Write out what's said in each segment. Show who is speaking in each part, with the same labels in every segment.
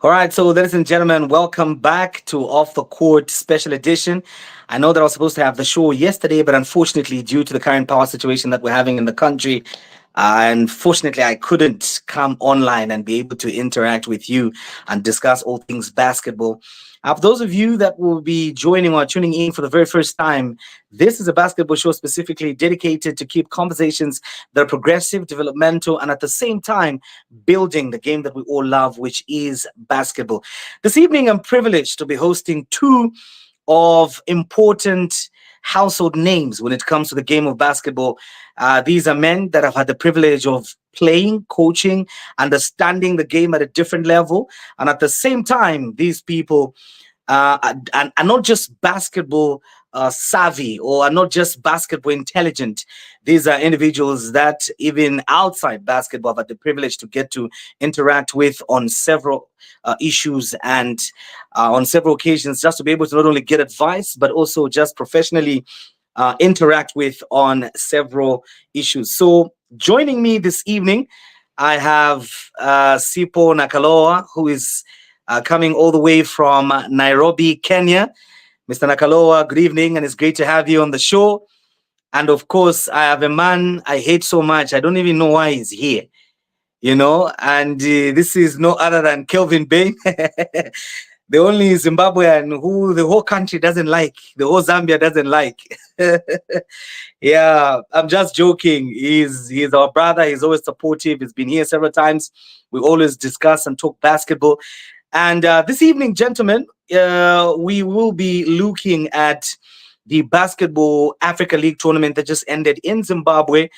Speaker 1: All right, so ladies and gentlemen, welcome back to Off the Court Special Edition. I know that I was supposed to have the show yesterday, but unfortunately, due to the current power situation that we're having in the country, unfortunately, I couldn't come online and be able to interact with you and discuss all things basketball. For those of you that will be joining or tuning in for the very first time, this is a basketball show specifically dedicated to keep conversations that are progressive, developmental, and at the same time, building the game that we all love, which is basketball. This evening, I'm privileged to be hosting two of important household names when it comes to the game of basketball. These are men that have had the privilege of playing, coaching, understanding the game at a different level. And at the same time, these people are not just basketball savvy or are not just basketball intelligent. These are individuals that even outside basketball have had the privilege to get to interact with on several issues and on several occasions, just to be able to not only get advice but also just professionally interact with on several issues. So joining me this evening, I have Sipo Nakaloa, who is coming all the way from Nairobi, Kenya. Mr. Nakaloa, good evening, and it's great to have you on the show. And of course, I have a man I hate so much. I don't even know why he's here, and this is no other than Kelvin Bain, the only Zimbabwean who the whole country doesn't like, the whole Zambia doesn't like. Yeah, I'm just joking. He's our brother. He's always supportive. He's been here several times. We always discuss and talk basketball. And this evening, gentlemen, we will be looking at the Basketball Africa League tournament that just ended in Zimbabwe.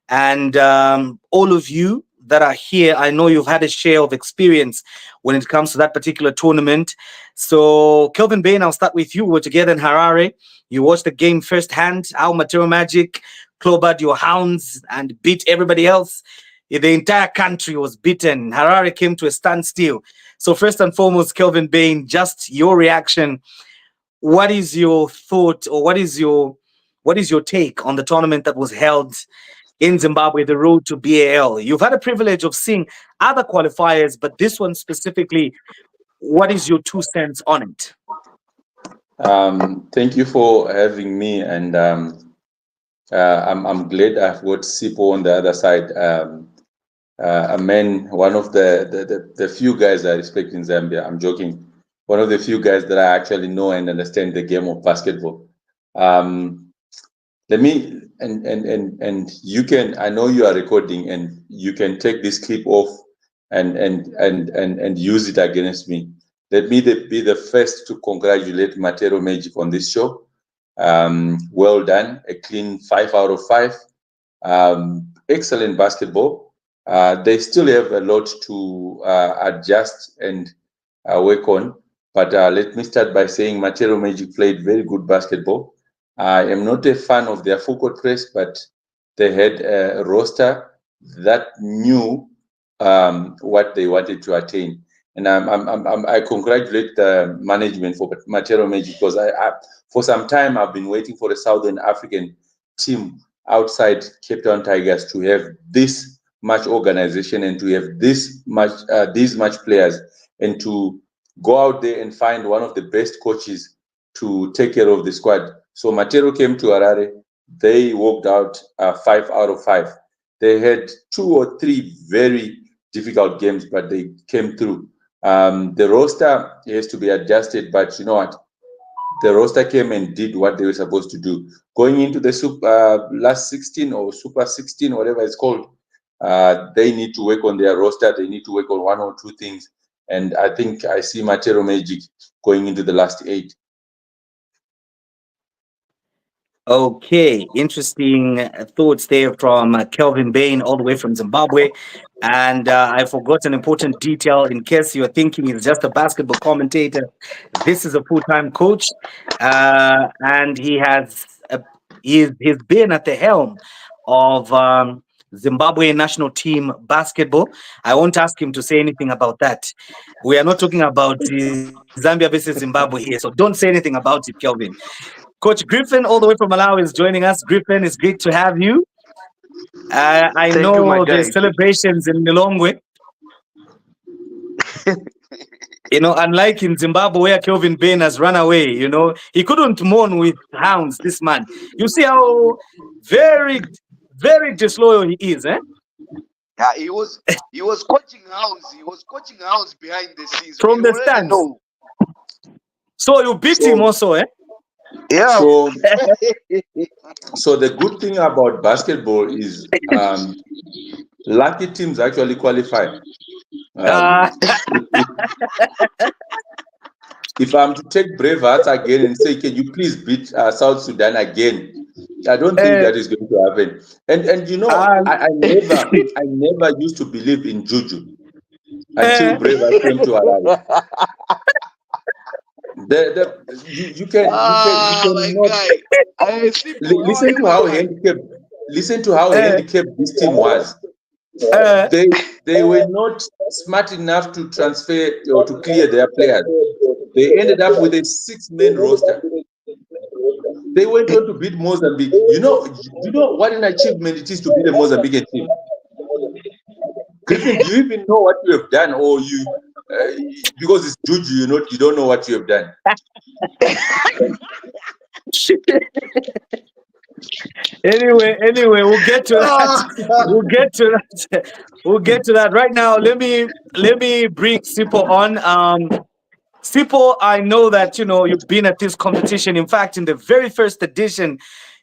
Speaker 1: And all of you that are here, I know you've had a share of experience when it comes to that particular tournament. So, Kelvin Bain, I'll start with you. We were together in Harare. You watched the game firsthand, how Matero Magic clobbered your hounds and beat everybody else. The entire country was beaten. Harare came to a standstill. So first and foremost, Kelvin Bain, just your reaction. What is your thought, or what is your take on the tournament that was held in Zimbabwe, the road to BAL? You've had a privilege of seeing other qualifiers, but this one specifically, what is your 2 cents on it?
Speaker 2: Thank you for having me, and I'm glad I've got Sipo on the other side. A man, one of the few guys I respect in Zambia. I'm joking. One of the few guys that I actually know and understand the game of basketball. Let me and you can. I know you are recording, and you can take this clip off and use it against me. Let me be the first to congratulate Matero Magic on this show. Well done, a clean 5 out of 5. Excellent basketball. They still have a lot to adjust and work on. But let me start by saying Matero Magic played very good basketball. I am not a fan of their full court press, but they had a roster that knew what they wanted to attain. And I congratulate the management for Matero Magic, because I for some time I've been waiting for a Southern African team outside Cape Town Tigers to have this much organization and to have this much these much players, and to go out there and find one of the best coaches to take care of the squad. So Matero came to Harare. They worked out 5 out of 5. They had 2 or 3 very difficult games, but they came through. The roster has to be adjusted, but you know what? The roster came and did what they were supposed to do. Going into the last 16 or Super 16, whatever it's called, they need to work on their roster. They need to work on 1 or 2 things. And I think I see Matero Magic going into the last 8.
Speaker 1: Okay, interesting thoughts there from Kelvin Bain, all the way from Zimbabwe. And I forgot an important detail in case you're thinking he's just a basketball commentator. This is a full-time coach, and he's been at the helm of Zimbabwe national team basketball. I won't ask him to say anything about that. We are not talking about Zambia versus Zimbabwe here, so don't say anything about it, Kelvin. Coach Griffin, all the way from Malawi, is joining us. Griffin, it's great to have you. I
Speaker 3: Thank you, my
Speaker 1: know
Speaker 3: guy.
Speaker 1: there's celebrations in Milongwe. Unlike in Zimbabwe where Kelvin Bain has run away, he couldn't mourn with hounds, this man. You see how very, very disloyal he is, eh?
Speaker 3: Yeah, he was coaching hounds. He was coaching hounds behind the scenes. We
Speaker 1: From the
Speaker 3: already
Speaker 1: stands.
Speaker 3: know.
Speaker 1: So you beat him
Speaker 2: So,
Speaker 1: also, eh?
Speaker 3: Yeah.
Speaker 2: so, so the good thing about basketball is lucky teams actually qualify.
Speaker 1: Uh,
Speaker 2: Um, if, if I'm to take Bravehearts again and say, can you please beat South Sudan again? I don't think
Speaker 1: uh,
Speaker 2: that is going to happen. And
Speaker 1: uh,
Speaker 2: I never used to believe in juju until
Speaker 1: uh,
Speaker 2: Bravehearts came to arrive. You
Speaker 3: My
Speaker 2: cannot
Speaker 3: guy. Simple. How are
Speaker 2: listen
Speaker 3: you,
Speaker 2: to
Speaker 3: my
Speaker 2: how
Speaker 3: man?
Speaker 2: handicapped listen to how
Speaker 1: uh,
Speaker 2: handicapped this team was.
Speaker 1: uh,
Speaker 2: They were not smart enough to transfer or to clear their players. They ended up with a six-man roster. They went on to beat Mozambique. You know what an achievement it is to beat a Mozambican team. Griffin, do you even know what you have done, or uh, because it's juju, you don't know what you have done.
Speaker 1: anyway, we'll get to that.
Speaker 3: Ah,
Speaker 1: We'll get to that. We'll get to that. Right now, let me bring Sipo on. Sipo, I know that you've been at this competition. In fact, in the very first edition,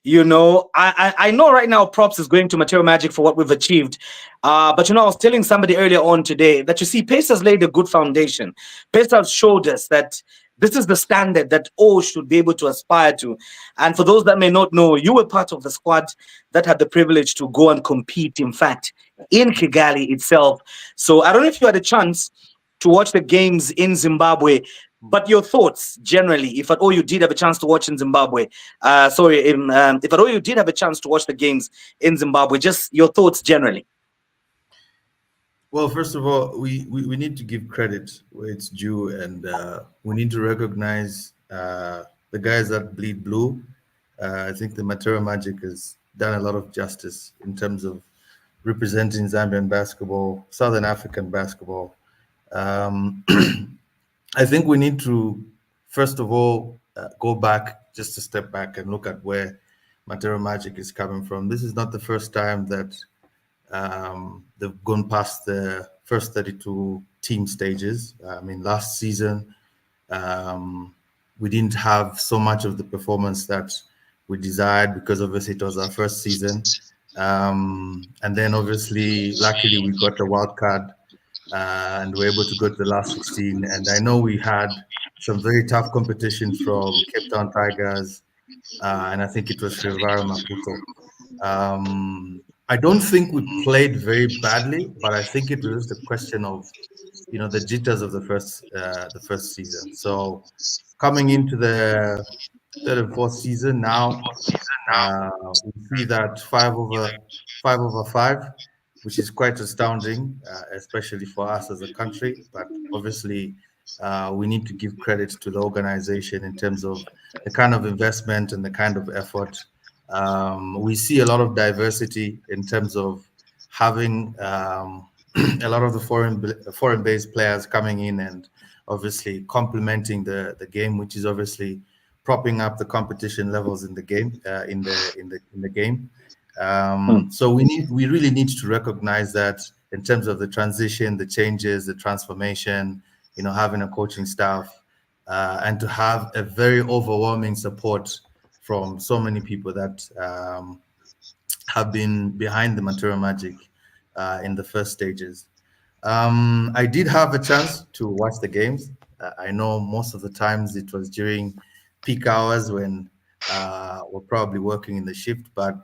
Speaker 1: I know right now props is going to Material Magic for what we've achieved. But I was telling somebody earlier on today that you see, Pace has laid a good foundation. Pace has showed us that this is the standard that all should be able to aspire to. And for those that may not know, you were part of the squad that had the privilege to go and compete, in fact, in Kigali itself. So I don't know if you had a chance to watch the games in Zimbabwe. But your thoughts generally, if at all you did have a chance to watch in Zimbabwe, if at all you did have a chance to watch the games in Zimbabwe, just your thoughts generally.
Speaker 4: Well, first of all, we need to give credit where it's due, and we need to recognize the guys that bleed blue. I think the Matera Magic has done a lot of justice in terms of representing Zambian basketball, Southern African basketball. Um, I think we need to, first of all, go back, just a step back, and look at where Matera Magic is coming from. This is not the first time that they've gone past the first 32 team stages. I mean, last season, we didn't have so much of the performance that we desired because obviously it was our first season. And then obviously, luckily, we got a wild card and were able to go to the last 16. And I know we had some very tough competition from Cape Town Tigers, and I think it was Rivara Maputo. I don't think we played very badly, but I think it was just a question of, the jitters of the first season. So coming into the third and fourth season now, we see that 5 over 5, which is quite astounding, especially for us as a country. But obviously, we need to give credit to the organization in terms of the kind of investment and the kind of effort. We see a lot of diversity in terms of having a lot of the foreign-based players coming in and obviously complementing the game, which is obviously propping up the competition levels in the game in the game. So we really need to recognize that in terms of the transition, the changes, the transformation. Having a coaching staff and to have a very overwhelming support from so many people that have been behind the Matura Magic in the first stages. I did have a chance to watch the games. I know most of the times it was during peak hours when we're probably working in the shift, but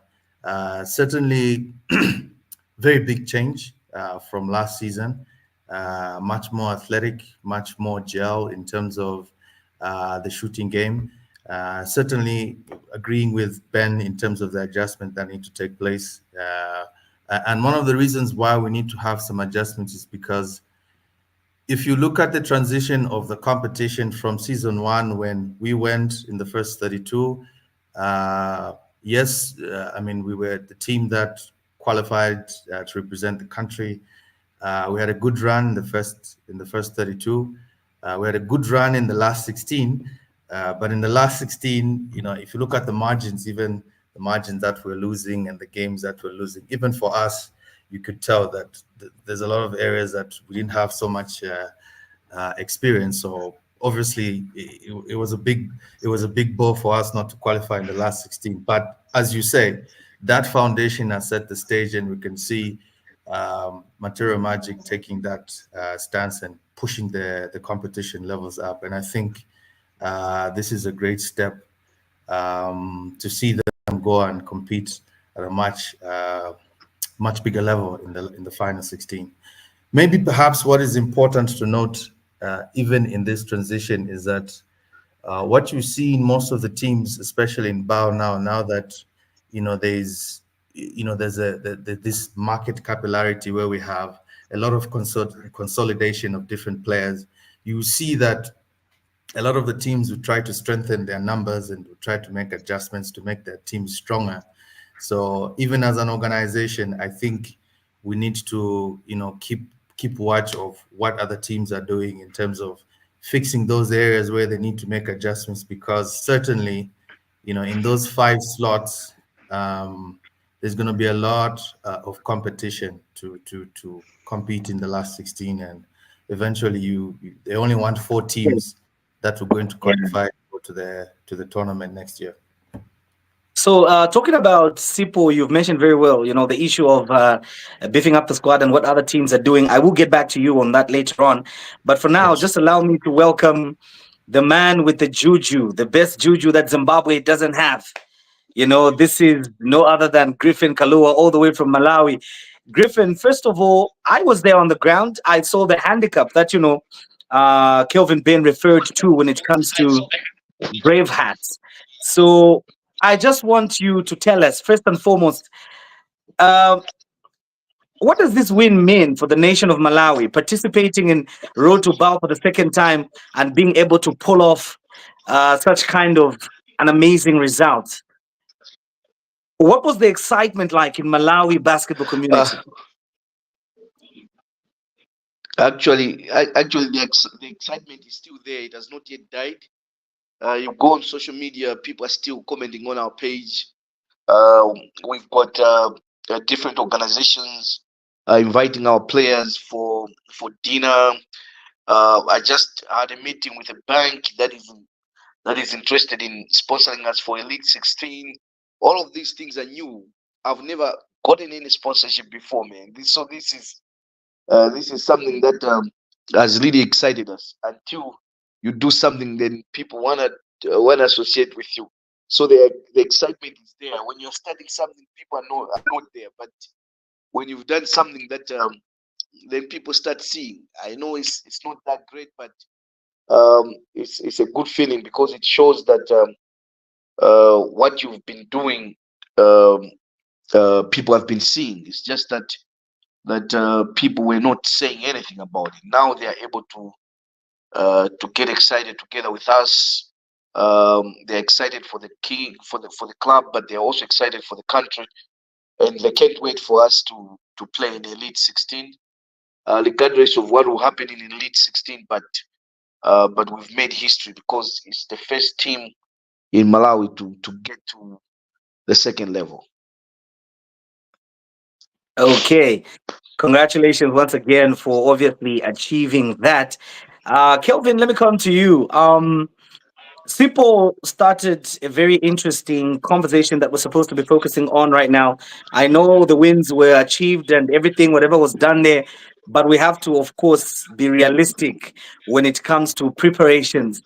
Speaker 4: certainly very big change from last season. Much more athletic, much more gel in terms of the shooting game. Certainly agreeing with Ben in terms of the adjustment that need to take place. And one of the reasons why we need to have some adjustments is because if you look at the transition of the competition from season one, when we went in the first 32, yes, I mean, we were the team that qualified to represent the country. We had a good run in the first 32. We had a good run in the last 16, but in the last 16, if you look at the margins, even the margins that we're losing and the games that we're losing, even for us, you could tell that there's a lot of areas that we didn't have so much experience. So obviously, it was a big blow for us not to qualify in the last 16. But as you say, that foundation has set the stage, and we can see Material Magic taking that stance and pushing the competition levels up. And I think this is a great step to see them go and compete at a much bigger level in the final 16. Maybe perhaps what is important to note, even in this transition, is that what you see in most of the teams, especially in Bao now that this market capillarity where we have a lot of consolidation of different players, you see that a lot of the teams would try to strengthen their numbers and would try to make adjustments to make their teams stronger. So even as an organization, I think we need to, keep watch of what other teams are doing in terms of fixing those areas where they need to make adjustments, because certainly, in those 5 slots, there's going to be a lot of competition to compete in the last 16, and eventually they only want 4 teams that are going to qualify to the tournament next year.
Speaker 1: So, talking about Sipo, you've mentioned very well, the issue of beefing up the squad and what other teams are doing. I will get back to you on that later on. But for now,
Speaker 4: Yes.
Speaker 1: just allow me to welcome the man with the juju, the best juju that Zimbabwe doesn't have. This is no other than Griffin Kalua, all the way from Malawi. Griffin, first of all, I was there on the ground. I saw the handicap that, Kelvin Ben referred to when it comes to Brave Hats. So I just want you to tell us, first and foremost, uh, what does this win mean for the nation of Malawi, participating in Road to Bal for the second time and being able to pull off such kind of an amazing result? What was the excitement like in Malawi basketball community?
Speaker 3: Uh, actually, the excitement is still there. It has not yet died. You go on social media, people are still commenting on our page. Uh, we've got different organizations inviting our players for dinner. I just had a meeting with a bank that is interested in sponsoring us for Elite 16. All of these things are new. I've never gotten any sponsorship before, man. This is something that has really excited us. Until you do something, then people wanna associate with you. So the excitement is there. When you're starting something, people are not there. But when you've done something that then people start seeing. I know it's not that great, but it's a good feeling because it shows that what you've been doing, um, people have been seeing. It's just that people were not saying anything about it. Now they are able to get excited together with us. They're excited for the king, for the club, but they're also excited for the country, and they can't wait for us to play in the Elite 16, regardless of what will happen in Elite 16. But we've made history because it's the first team in Malawi to get to the second level.
Speaker 1: Okay. Congratulations once again for obviously achieving that. Kelvin, let me come to you. Sipo started a very interesting conversation that we're supposed to be focusing on right now. I know the wins were achieved and everything, whatever was done there, but we have to, of course, be realistic when it comes to preparations.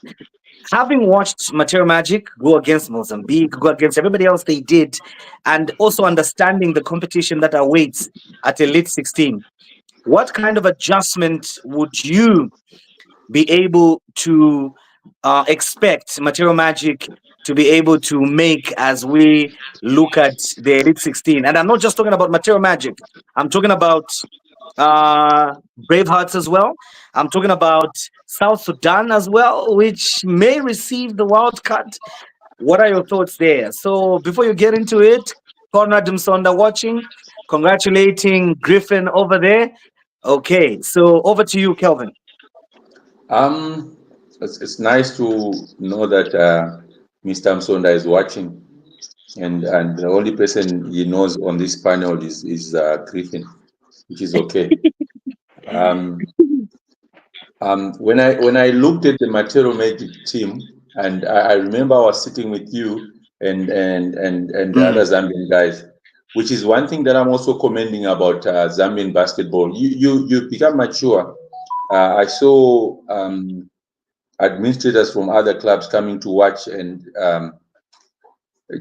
Speaker 1: Having watched Material Magic go against Mozambique, go against everybody else they did, and also understanding the competition that awaits at Elite 16, what kind of adjustment would you be able to expect Material Magic to be able to make as we look at the Elite 16? And I'm not just talking about Material Magic. I'm talking about Bravehearts as well. I'm talking about South Sudan as well, which may receive the wild card. What are your thoughts there? So before you get into it, Conrad Msonda watching, congratulating Griffin over there. Okay, so over to you, Kelvin.
Speaker 2: Um, it's nice to know that Mr. Msonda is watching, and the only person he knows on this panel is Griffin, which is okay. Um, when I looked at the Matero Magic team, and I remember I was sitting with you and the other
Speaker 1: Mm.
Speaker 2: Zambian guys, which is one thing that I'm also commending about Zambian basketball. You become mature. I saw administrators from other clubs coming to watch and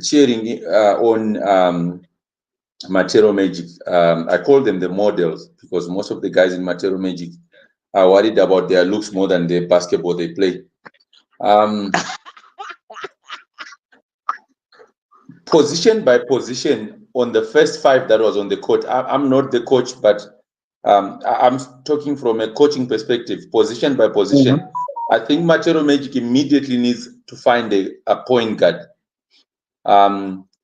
Speaker 2: cheering on Matero Magic. I call them the models because most of the guys in Matero Magic are worried about their looks more than the basketball they play. Um, Position by position on the first five that was on the court. I'm not the coach, but I'm talking from a coaching perspective, position by position.
Speaker 1: Mhm.
Speaker 2: I think Matero Magic immediately needs to find a point guard.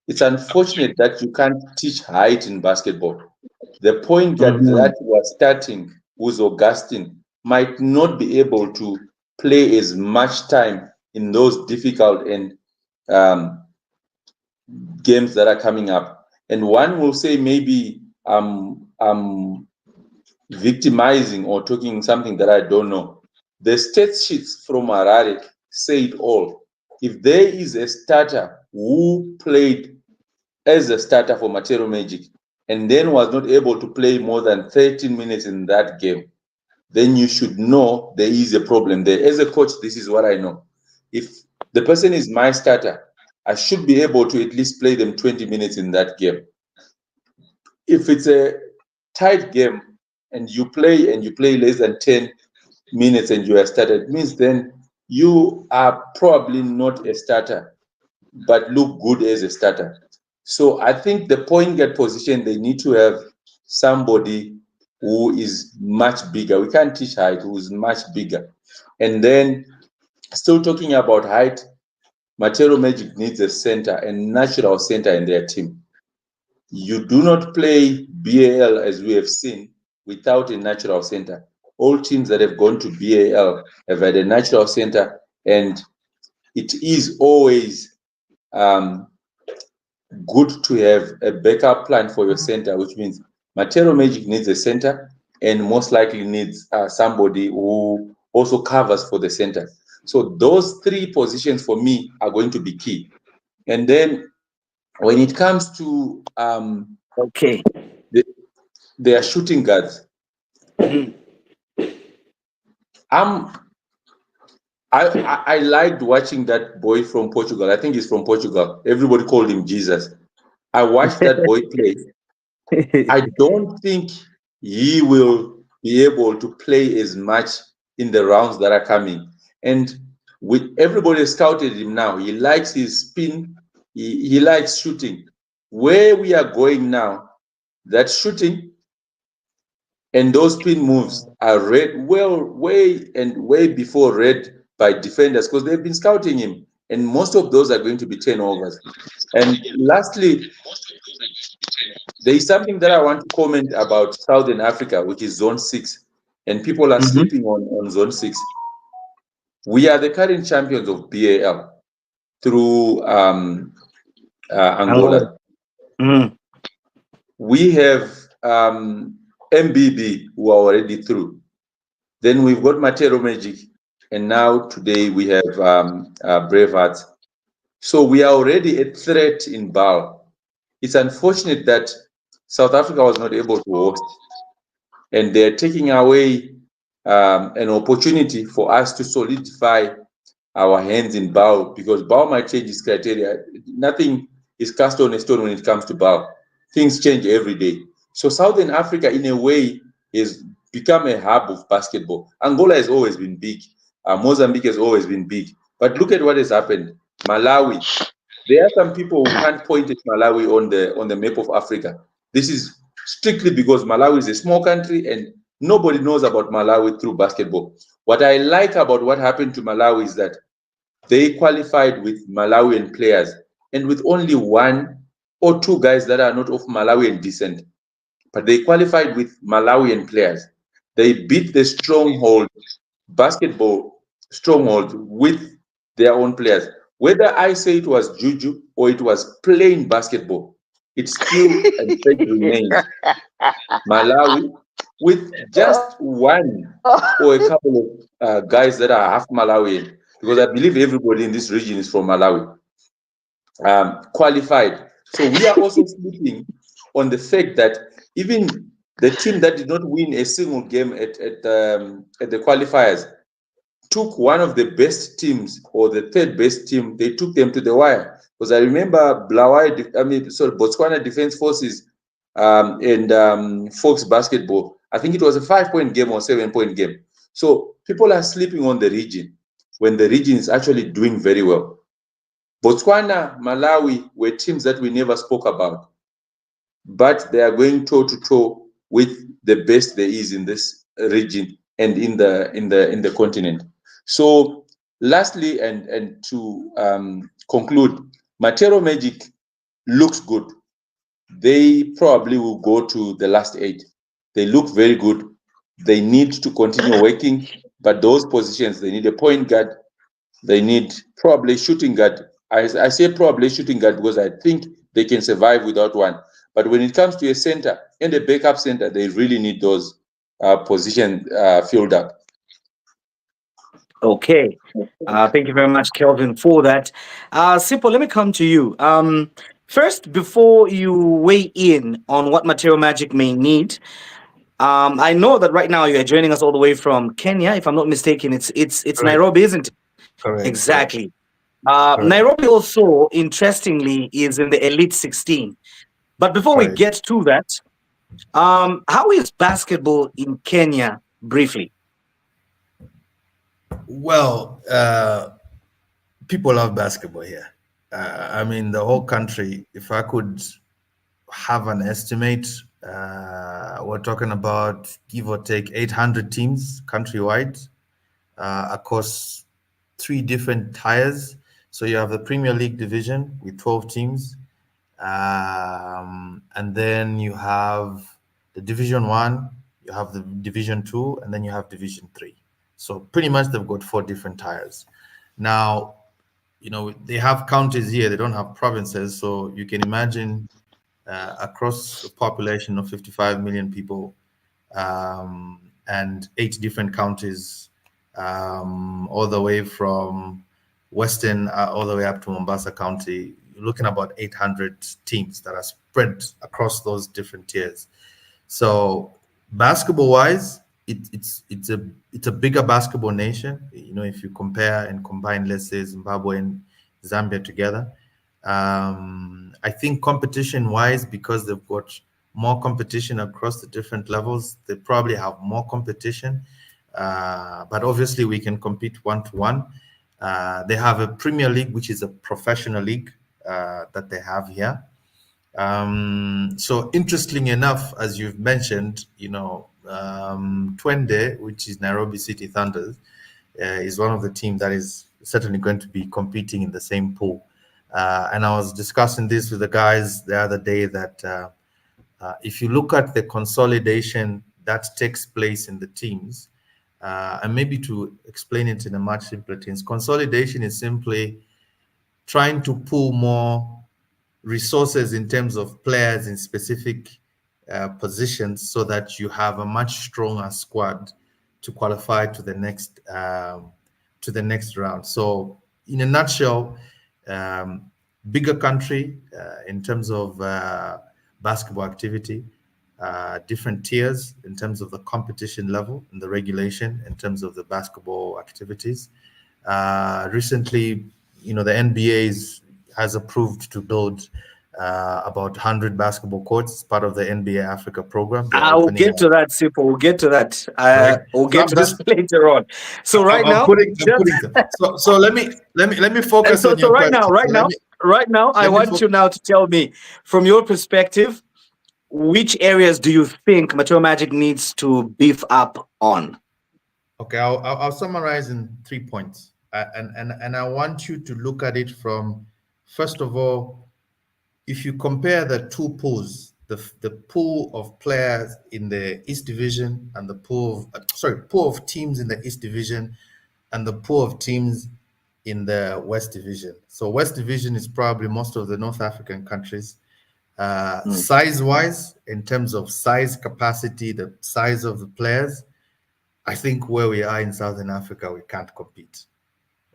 Speaker 2: It's unfortunate that you can't teach height in basketball. The point guard
Speaker 1: Mhm.
Speaker 2: that was starting, who's Augustine, might not be able to play as much time in those difficult and um, games that are coming up. And one will say maybe I'm victimizing or talking something that I don't know. The state sheets from Harare say it all. If there is a starter who played as a starter for Matero Magic and then was not able to play more than 13 minutes in that game, then you should know there is a problem there. As a coach, this is what I know. If the person is my starter, I should be able to at least play them 20 minutes in that game. If it's a tight game and you play less than 10 minutes and you are started, it means then you are probably not a starter, but look good as a starter. So I think the point guard position, they need to have somebody who is much bigger. We can't teach height, who is much bigger. And then still talking about height, Matero Magic needs a center, a natural center in their team. You do not play BAL as we have seen without a natural center. All teams that have gone to BAL have had a natural center, and it is always um, good to have a backup plan for your center, which means Matero Magic needs a center and most likely needs somebody who also covers for the center. So those three positions for me are going to be key. And then when it comes to
Speaker 1: Okay.
Speaker 2: the, their shooting guards,
Speaker 1: Mhm.
Speaker 2: I'm I liked watching that boy from Portugal. I think he's from Portugal. Everybody called him Jesus. I watched that boy play. I don't think he will be able to play as much in the rounds that are coming. And with everybody scouted him now, he likes his spin, he likes shooting. Where we are going now, that shooting and those spin moves are read well, way before read by defenders because they've been scouting him. And most of those are going to be turnovers. And lastly, there is something that I want to comment about Southern Africa, which is Zone 6, and people are
Speaker 1: Mhm.
Speaker 2: sleeping on Zone 6. We are the current champions of BAL through
Speaker 1: Angola.
Speaker 2: Angola.
Speaker 1: Mhm.
Speaker 2: We have MBB who are already through. Then we've got Matero Magic, and now today we have Bravehearts. So we are already a threat in BAL. It's unfortunate that South Africa was not able to host, and they're taking away an opportunity for us to solidify our hands in BAL because BAL might change its criteria. Nothing is cast on a stone when it comes to BAL. Things change every day. So Southern Africa, in a way, has become a hub of basketball. Angola has always been big. Mozambique has always been big. But look at what has happened. Malawi, there are some people who can't point at Malawi on the map of Africa. This is strictly because Malawi is a small country and nobody knows about Malawi through basketball. What I like about what happened to Malawi is that they qualified with Malawian players and with only one or two guys that are not of Malawian descent, but they qualified with Malawian players. They beat the stronghold basketball stronghold with their own players. Whether I say it was juju or it was plain basketball, it still and fact remains Malawi with just one or a couple of guys that are half Malawian, because I believe everybody in this region is from Malawi, qualified. So we are also sleeping on the fact that even the team that did not win a single game at the qualifiers took one of the best teams or the third best team. They took them to the wire. Because I remember Botswana Defense Forces and Fox Basketball. I think it was a 5-point game or 7-point game. So people are sleeping on the region when the region is actually doing very well. Botswana, Malawi were teams that we never spoke about, but they are going toe to toe with the best there is in this region and in the continent. So, lastly, and to conclude, Matero Magic looks good. They probably will go to the last 8. They look very good. They need to continue working, but those positions, they need a point guard. They need probably shooting guard. I say probably shooting guard because I think they can survive without one. But when it comes to a center and a backup center, they really need those positions filled up.
Speaker 1: Okay. Thank you very much, Kelvin, for that. Simple, let me come to you. First, before you weigh in on what Material Magic may need, I know that right now you are joining us all the way from Kenya, if I'm not mistaken. It's
Speaker 4: Correct.
Speaker 1: Nairobi, isn't it?
Speaker 4: Correct.
Speaker 1: Exactly.
Speaker 4: Correct.
Speaker 1: Nairobi also, interestingly, is in the Elite 16. But before we
Speaker 4: Correct.
Speaker 1: get to that, how is basketball in Kenya, briefly?
Speaker 4: Well, people love basketball here. I mean, the whole country, if I could have an estimate, we're talking about give or take 800 teams countrywide across 3 different tiers. So you have the Premier League division with 12 teams, and then you have the Division 1, you have the Division 2, and then you have Division 3. So pretty much they've got 4 different tiers. Now, they have counties here, they don't have provinces. So you can imagine across a population of 55 million people and 8 different counties, all the way from Western all the way up to Mombasa County, you're looking about 800 teams that are spread across those different tiers. So basketball-wise, it's a bigger basketball nation. If you compare and combine, let's say, Zimbabwe and Zambia together, I think competition-wise, because they've got more competition across the different levels, they probably have more competition. But obviously, we can compete one-to-one. They have a Premier League, which is a professional league that they have here. So interestingly enough, as you've mentioned, Twende, which is Nairobi City Thunders, is one of the teams that is certainly going to be competing in the same pool. And I was discussing this with the guys the other day that if you look at the consolidation that takes place in the teams, and maybe to explain it in a much simpler terms, consolidation is simply trying to pull more resources in terms of players in specific positions so that you have a much stronger squad to qualify to the next round. So in a nutshell, bigger country in terms of basketball activity, different tiers in terms of the competition level and the regulation in terms of the basketball activities. Recently, the NBA has approved to build about 100 basketball courts as part of the NBA Africa program.
Speaker 1: We'll get to that, Sipo. We'll get to that. We'll
Speaker 4: So
Speaker 1: get to that later on. So right
Speaker 4: I'm
Speaker 1: now,
Speaker 4: putting so let me focus
Speaker 1: so
Speaker 4: on your
Speaker 1: right now,
Speaker 4: question.
Speaker 1: right now, I want you now to tell me, from your perspective, which areas do you think Material Magic needs to beef up on?
Speaker 4: Okay, I'll summarize in 3 points, and I want you to look at it from, first of all, if you compare the 2 pools the pool of players in the East Division and the pool of teams in the East Division and the pool of teams in the West Division. So West Division is probably most of the North African countries. Size-wise, in terms of size capacity, the size of the players, I think where we are in Southern Africa, we can't compete.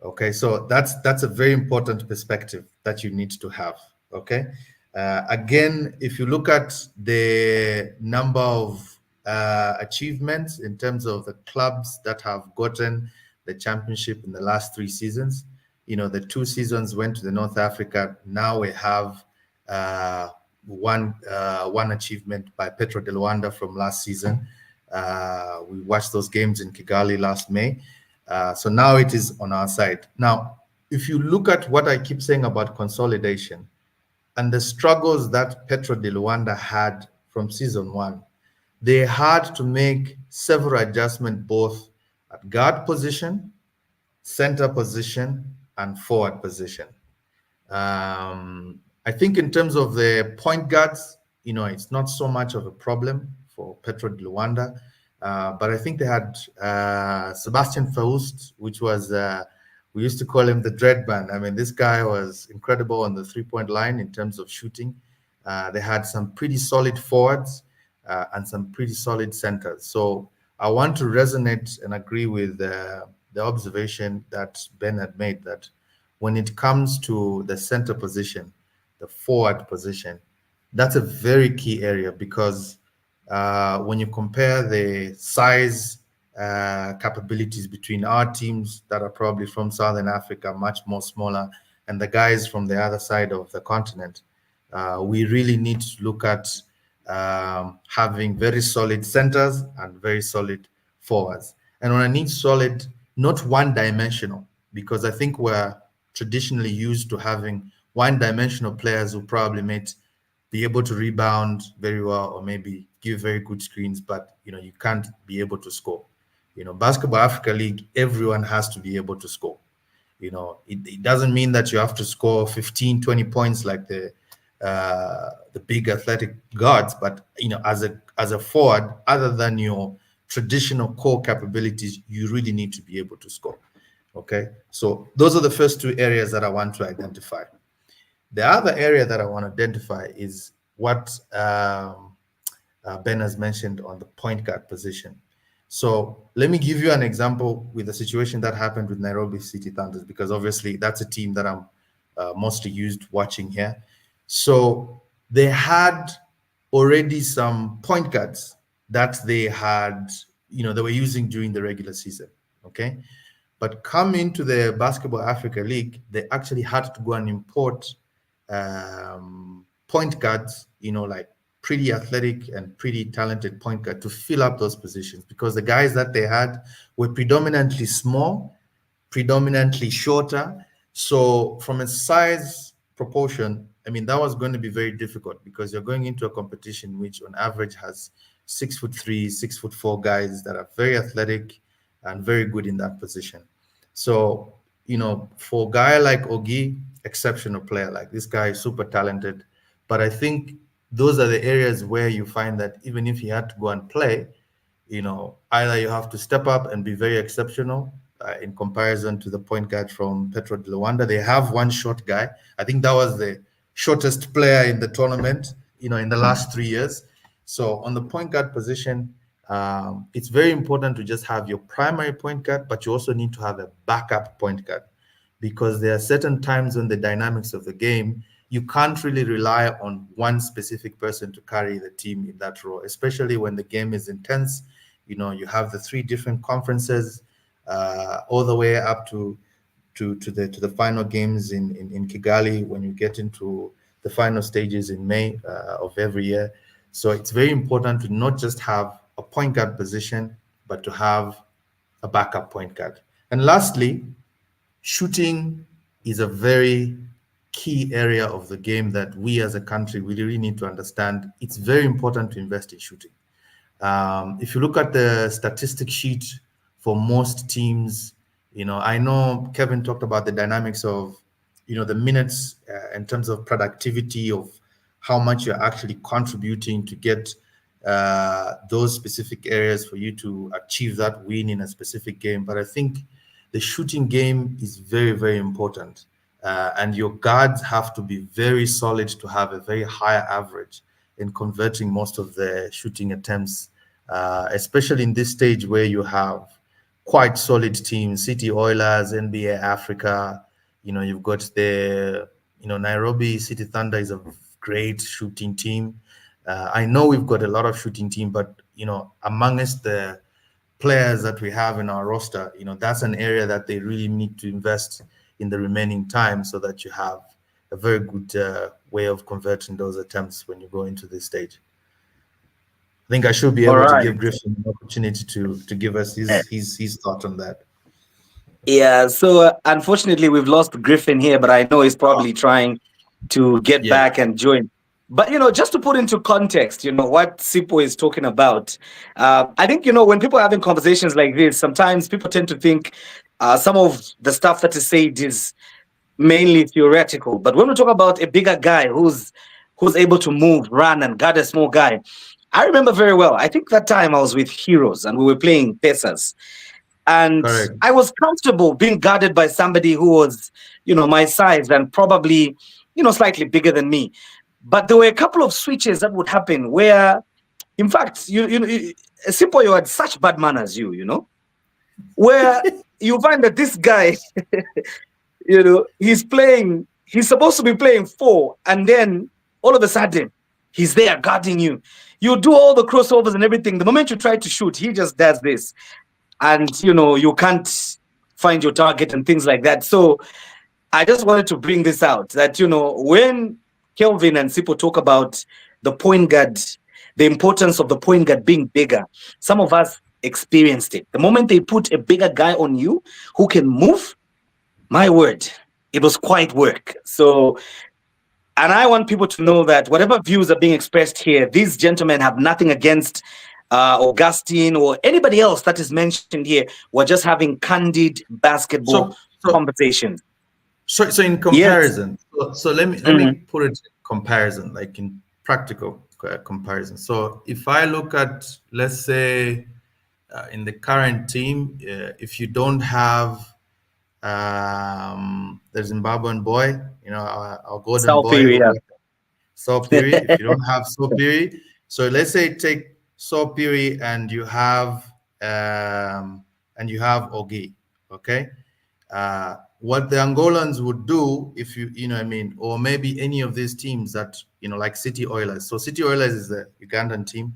Speaker 4: Okay, so that's a very important perspective that you need to have. Okay, again, if you look at the number of achievements in terms of the clubs that have gotten the championship in the last 3 seasons, the 2 seasons went to the North Africa. Now we have one achievement by Petro de Luanda from last season. We watched those games in Kigali last May. So now it is on our side. Now, if you look at what I keep saying about consolidation and the struggles that Petro de Luanda had from season 1, they had to make several adjustments both at guard position, center position, and forward position. I think in terms of the point guards, it's not so much of a problem for Petro de Luanda. But I think they had Sebastian Faust, which was, we used to call him the Dreadman. I mean, this guy was incredible on the 3-point line in terms of shooting. They had some pretty solid forwards and some pretty solid centers. So I want to resonate and agree with the observation that Ben had made, that when it comes to the center position, the forward position, that's a very key area, because when you compare the size capabilities between our teams that are probably from Southern Africa, much more smaller, and the guys from the other side of the continent, we really need to look at having very solid centers and very solid forwards. And when I need solid, not one-dimensional, because I think we're traditionally used to having one-dimensional players who probably might be able to rebound very well or maybe give very good screens, but you can't be able to score. Basketball Africa League, everyone has to be able to score. It doesn't mean that you have to score 15, 20 points like the big athletic guards, but as a forward, other than your traditional core capabilities, you really need to be able to score. Okay, so those are the first 2 areas that I want to identify. The other area that I want to identify is what Ben has mentioned on the point guard position. So let me give you an example with the situation that happened with Nairobi City Thunders, because obviously that's a team that I'm mostly used watching here. So they had already some point guards that they had, they were using during the regular season. Okay. But coming to the Basketball Africa League, they actually had to go and import point guards, like pretty athletic and pretty talented point guard to fill up those positions, because the guys that they had were predominantly small, predominantly shorter. So from a size proportion, I mean, that was going to be very difficult, because you're going into a competition which on average has 6'3", 6'4" guys that are very athletic and very good in that position. So, for a guy like Ogi, exceptional player, like this guy is super talented. But I think those are the areas where you find that even if he had to go and play, either you have to step up and be very exceptional in comparison to the point guard from Petro de Luanda. They have one short guy. I think that was the shortest player in the tournament, in the last 3 years. So on the point guard position, it's very important to just have your primary point guard, but you also need to have a backup point guard, because there are certain times when the dynamics of the game, you can't really rely on one specific person to carry the team in that role, especially when the game is intense. You have the 3 different conferences, all the way up to the final games in Kigali, when you get into the final stages in May of every year. So it's very important to not just have a point guard position, but to have a backup point guard. And lastly, shooting is a very key area of the game that we as a country, we really need to understand. It's very important to invest in shooting. If you look at the statistic sheet for most teams, I know Kevin talked about the dynamics of, the minutes in terms of productivity, of how much you're actually contributing to get those specific areas for you to achieve that win in a specific game. But I think the shooting game is very, very important. And your guards have to be very solid to have a very high average in converting most of the shooting attempts, especially in this stage where you have quite solid teams, City Oilers, NBA Africa. You've got the, Nairobi City Thunder is a great shooting team. I know we've got a lot of shooting team, but, amongst the players that we have in our roster, that's an area that they really need to invest in the remaining time so that you have a very good way of converting those attempts when you go into this stage. I think I should be
Speaker 1: All
Speaker 4: able to
Speaker 1: right.
Speaker 4: give Griffin an opportunity to give us his thought on that.
Speaker 1: Yeah, so unfortunately, we've lost Griffin here, but I know he's probably trying to get
Speaker 4: Yeah.
Speaker 1: back and join. But, just to put into context, what Sipo is talking about, I think, when people are having conversations like this, sometimes people tend to think some of the stuff that is said is mainly theoretical. But when we talk about a bigger guy who's able to move, run, and guard a small guy, I remember very well. I think that time I was with Heroes and we were playing Pesas. And
Speaker 4: Correct.
Speaker 1: I was comfortable being guarded by somebody who was, my size and probably, slightly bigger than me. But there were a couple of switches that would happen where, in fact, Simple, you had such bad manners, where you find that this guy, he's supposed to be playing 4, and then all of a sudden, he's there guarding you. You do all the crossovers and everything. The moment you try to shoot, he just does this. And, you can't find your target and things like that. So I just wanted to bring this out that, when Kelvin and Sipo talk about the point guard, the importance of the point guard being bigger, some of us experienced it. The moment they put a bigger guy on you who can move, my word, it was quite work. So, and I want people to know that whatever views are being expressed here, these gentlemen have nothing against Augustine or anybody else that is mentioned here. We're just having candid basketball conversations.
Speaker 4: So in comparison, so let me put it in comparison, like in practical comparison. So if I look at, let's say, in the current team, if you don't have the Zimbabwean boy, our golden boy, Sopiri, if you don't have Sopiri, so let's say take Sopiri and you have Ogi, okay? What the Angolans would do if or maybe any of these teams that, like City Oilers. So City Oilers is the Ugandan team,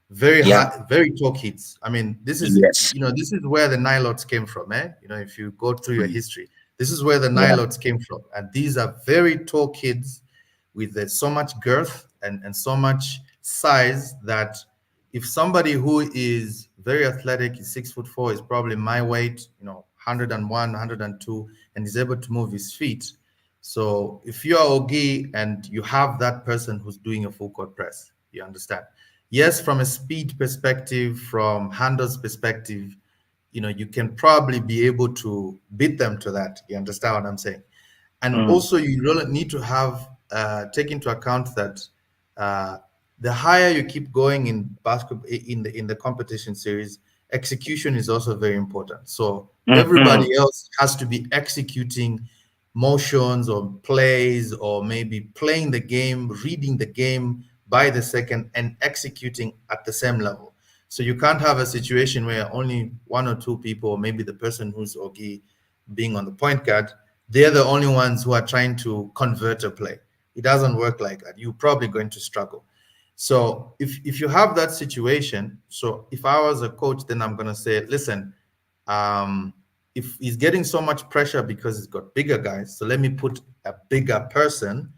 Speaker 4: very high, very tall kids. I mean, this is, this is where the Nilots came from, eh? If you go through your history, this is where the Nilots came from. And these are very tall kids with so much girth and so much size that if somebody who is very athletic, is 6'4", is probably my weight, 101, 102, and is able to move his feet. So if you're Ogi and you have that person who's doing a full court press, you understand. Yes, from a speed perspective, from handles perspective, you can probably be able to beat them to that. You understand what I'm saying? And also you really need to have, take into account that the higher you keep going in basketball, in the competition series, execution is also very important. So everybody else has to be executing motions or plays or maybe playing the game, reading the game by the second and executing at the same level. So you can't have a situation where only 1 or 2 people, or maybe the person who's Ogi being on the point guard, they're the only ones who are trying to convert a play. It doesn't work like that. You're probably going to struggle. So if you have that situation, so if I was a coach, then I'm going to say, listen, if he's getting so much pressure because he's got bigger guys, so let me put a bigger person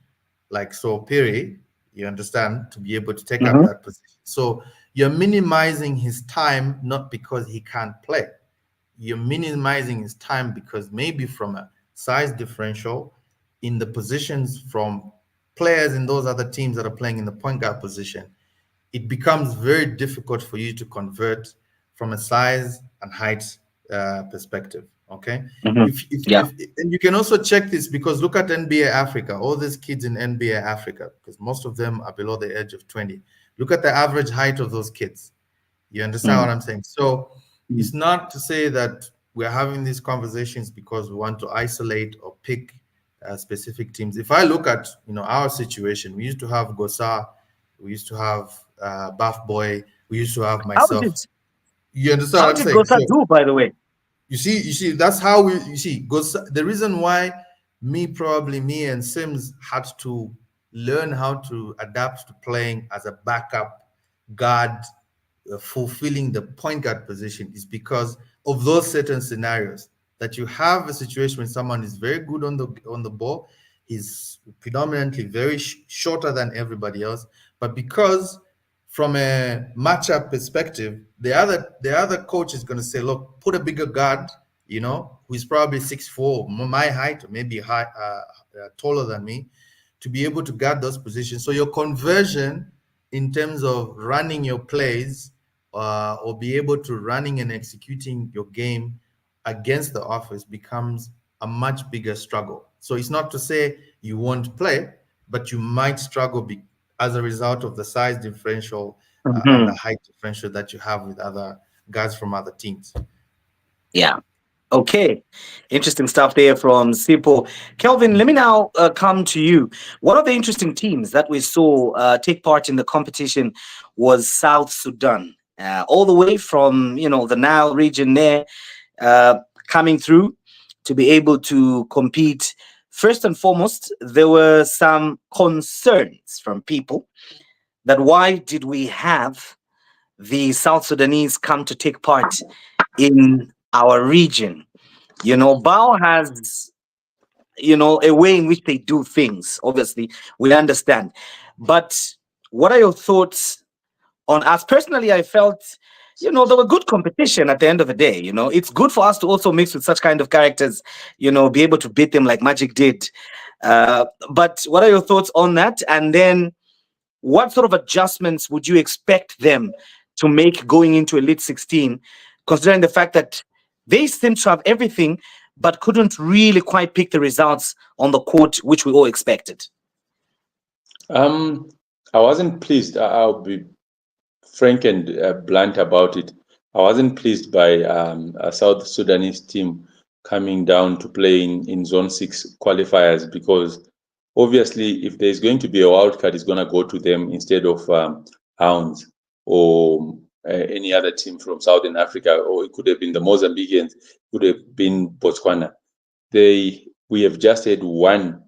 Speaker 4: like Sopiri, you understand, to be able to take up that position. So you're minimizing his time, not because he can't play. You're minimizing his time because maybe from a size differential in the positions from players in those other teams that are playing in the point guard position, it becomes very difficult for you to convert from a size and height perspective. Okay,
Speaker 1: Mhm. Yeah.
Speaker 4: and you can also check this because look at NBA Africa, all these kids in NBA Africa, because most of them are below the age of 20. Look at the average height of those kids. You understand what
Speaker 1: Mm.
Speaker 4: I'm saying? So
Speaker 1: Mm.
Speaker 4: it's not to say that we're having these conversations because we want to isolate or pick specific teams. If I look at our situation, we used to have Gosa, we used to have Buff Boy, we used to have
Speaker 1: How did
Speaker 4: myself. You understand
Speaker 1: how
Speaker 4: what I'm
Speaker 1: did
Speaker 4: saying?
Speaker 1: Gosa
Speaker 4: So
Speaker 1: do, by the way?
Speaker 4: you see, that's how you see goes. The reason why me and Sims had to learn how to adapt to playing as a backup guard, fulfilling the point guard position is because of those certain scenarios that you have a situation when someone is very good on the ball, he's predominantly very shorter than everybody else, but because from a matchup perspective, the other coach is going to say, look, put a bigger guard, who is probably 6'4", my height, or maybe taller than me, to be able to guard those positions. So your conversion in terms of running your plays, or be able to running and executing your game against the office becomes a much bigger struggle. So it's not to say you won't play, but you might struggle as a result of the size differential and the
Speaker 1: Mhm.
Speaker 4: height differential that you have with other guys from other teams.
Speaker 1: Yeah. Okay, interesting stuff there from Sipo. Kelvin, let me now come to you. One of the interesting teams that we saw take part in the competition was South Sudan, all the way from the Nile region there, uh, coming through to be able to compete. First and foremost, there were some concerns from people that why did we have the South Sudanese come to take part in our region? Bao has, a way in which they do things. Obviously, we understand. But what are your thoughts on us? Personally, I felt, there were good competition at the end of the day. It's good for us to also mix with such kind of characters, be able to beat them like Magic did. But what are your thoughts on that? And then what sort of adjustments would you expect them to make going into Elite 16, considering the fact that they seem to have everything, but couldn't really quite pick the results on the court, which we all expected?
Speaker 2: Um, I wasn't pleased. I'll be frank and blunt about it. I wasn't pleased by a South Sudanese team coming down to play in Zone 6 qualifiers, because obviously, if there's going to be a wild card, it's going to go to them instead of Hounds or any other team from Southern Africa, or it could have been the Mozambicans, could have been Botswana. We have just had one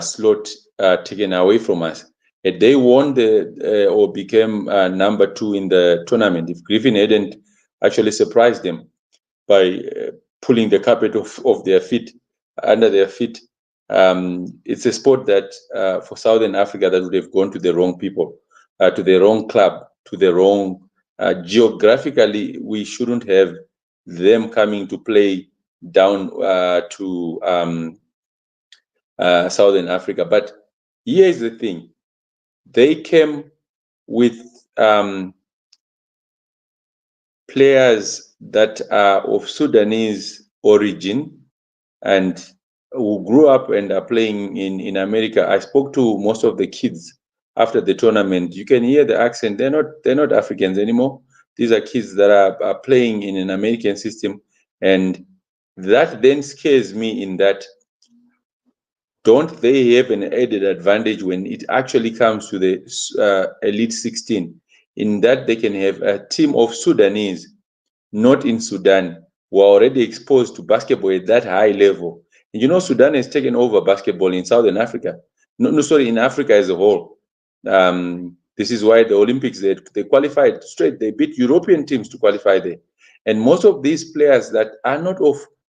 Speaker 2: slot taken away from us. Had they won or became number 2 in the tournament, if Griffin hadn't actually surprised them by pulling the carpet of their feet under their feet, it's a sport that for Southern Africa that would have gone to the wrong people, to the wrong club, to the wrong geographically. We shouldn't have them coming to play down to Southern Africa. But here is the thing: they came with players that are of Sudanese origin and who grew up and are playing in America. I spoke to most of the kids after the tournament. You can hear the accent. They're not Africans anymore. These are kids that are playing in an American system, and that then scares me in that don't they have an added advantage when it actually comes to the Elite 16, in that they can have a team of Sudanese not in Sudan who are already exposed to basketball at that high level. And Sudan has taken over basketball in Southern Africa. No, sorry, in Africa as a whole. This is why the Olympics, they qualified straight. They beat European teams to qualify there. And most of these players that are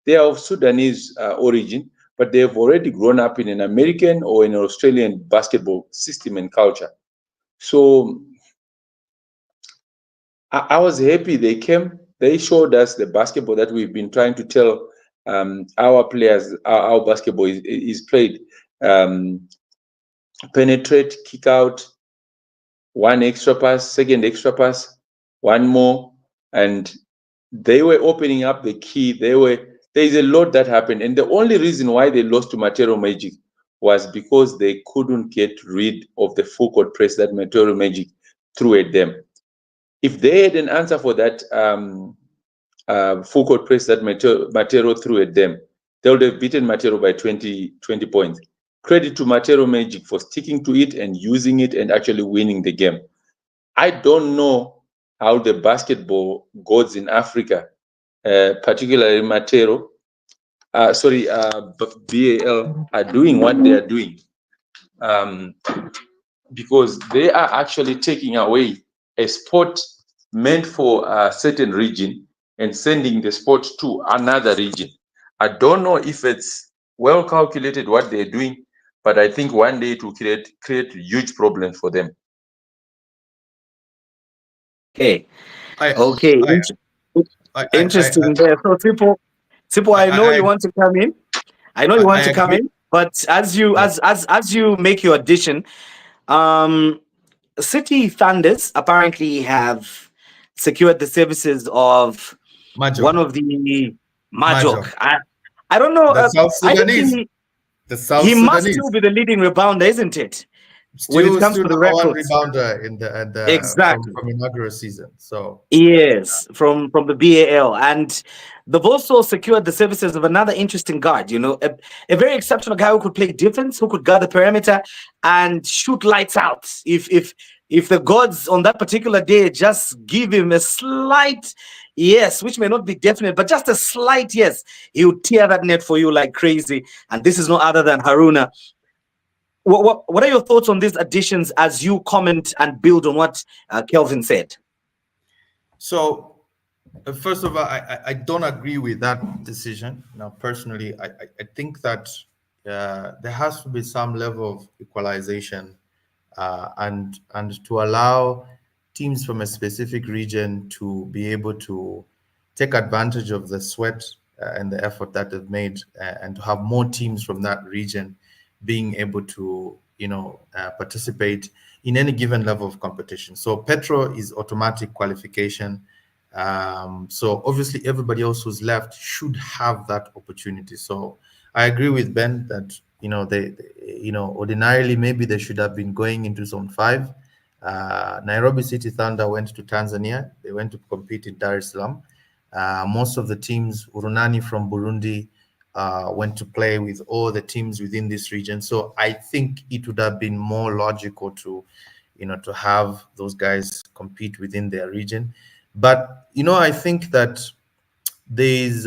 Speaker 2: they are of Sudanese origin, but they have already grown up in an American or an Australian basketball system and culture. So I was happy they came. They showed us the basketball that we've been trying to tell our players how basketball is played. Penetrate, kick out, one extra pass, second extra pass, one more. And they were opening up the key. They were There is a lot that happened, and the only reason why they lost to Matero Magic was because they couldn't get rid of the full court press that Matero Magic threw at them. If they had an answer for that full court press that Matero threw at them, they would have beaten Matero by 20 points. Credit to Matero Magic for sticking to it and using it and actually winning the game. I don't know how the basketball gods in Africa, particularly Matero, BAL, are doing what they are doing, because they are actually taking away a sport meant for a certain region and sending the sport to another region. I don't know if it's well calculated what they're doing, but I think one day it will create huge problems for them.
Speaker 1: Okay.
Speaker 4: I,
Speaker 1: Okay.
Speaker 4: I,
Speaker 1: Interesting there. So Sipo, I know you want to come in. I know you want
Speaker 4: I
Speaker 1: to come
Speaker 4: agree.
Speaker 1: in, but as you
Speaker 4: Yeah.
Speaker 1: as you make your addition, City Thunders apparently have secured the services of one
Speaker 4: Majo,
Speaker 1: of the
Speaker 4: Majo,
Speaker 1: Majok. I don't know.
Speaker 4: the South
Speaker 1: I think
Speaker 4: Sudanese, the
Speaker 1: he
Speaker 4: South
Speaker 1: must still
Speaker 4: Sudanese,
Speaker 1: be the leading rebounder, isn't it? When it
Speaker 4: still
Speaker 1: comes to the
Speaker 4: number one
Speaker 1: records,
Speaker 4: rebounder in the
Speaker 1: exactly.
Speaker 4: from inaugural season. So
Speaker 1: Yes, from the BAL, and they've also secured the services of another interesting guard. You know, a very exceptional guy who could play defense, who could guard the perimeter and shoot lights out. If the gods on that particular day just give him a slight yes, which may not be definite, but just a slight yes, he would tear that net for you like crazy. And this is no other than Haruna. What are your thoughts on these additions as you comment and build on what Kelvin said?
Speaker 4: So, first of all, I don't agree with that decision. Now, personally, I think that there has to be some level of equalization, and to allow teams from a specific region to be able to take advantage of the sweat and the effort that they've made, and to have more teams from that region being able to, participate in any given level of competition. So Petro is automatic qualification. So obviously everybody else who's left should have that opportunity. So I agree with Ben that ordinarily maybe they should have been going into zone 5. Nairobi City Thunder went to Tanzania. They went to compete in Dar es Salaam. Most of the teams, Urunani from Burundi, went to play with all the teams within this region. So I think it would have been more logical to have those guys compete within their region. But I think that there's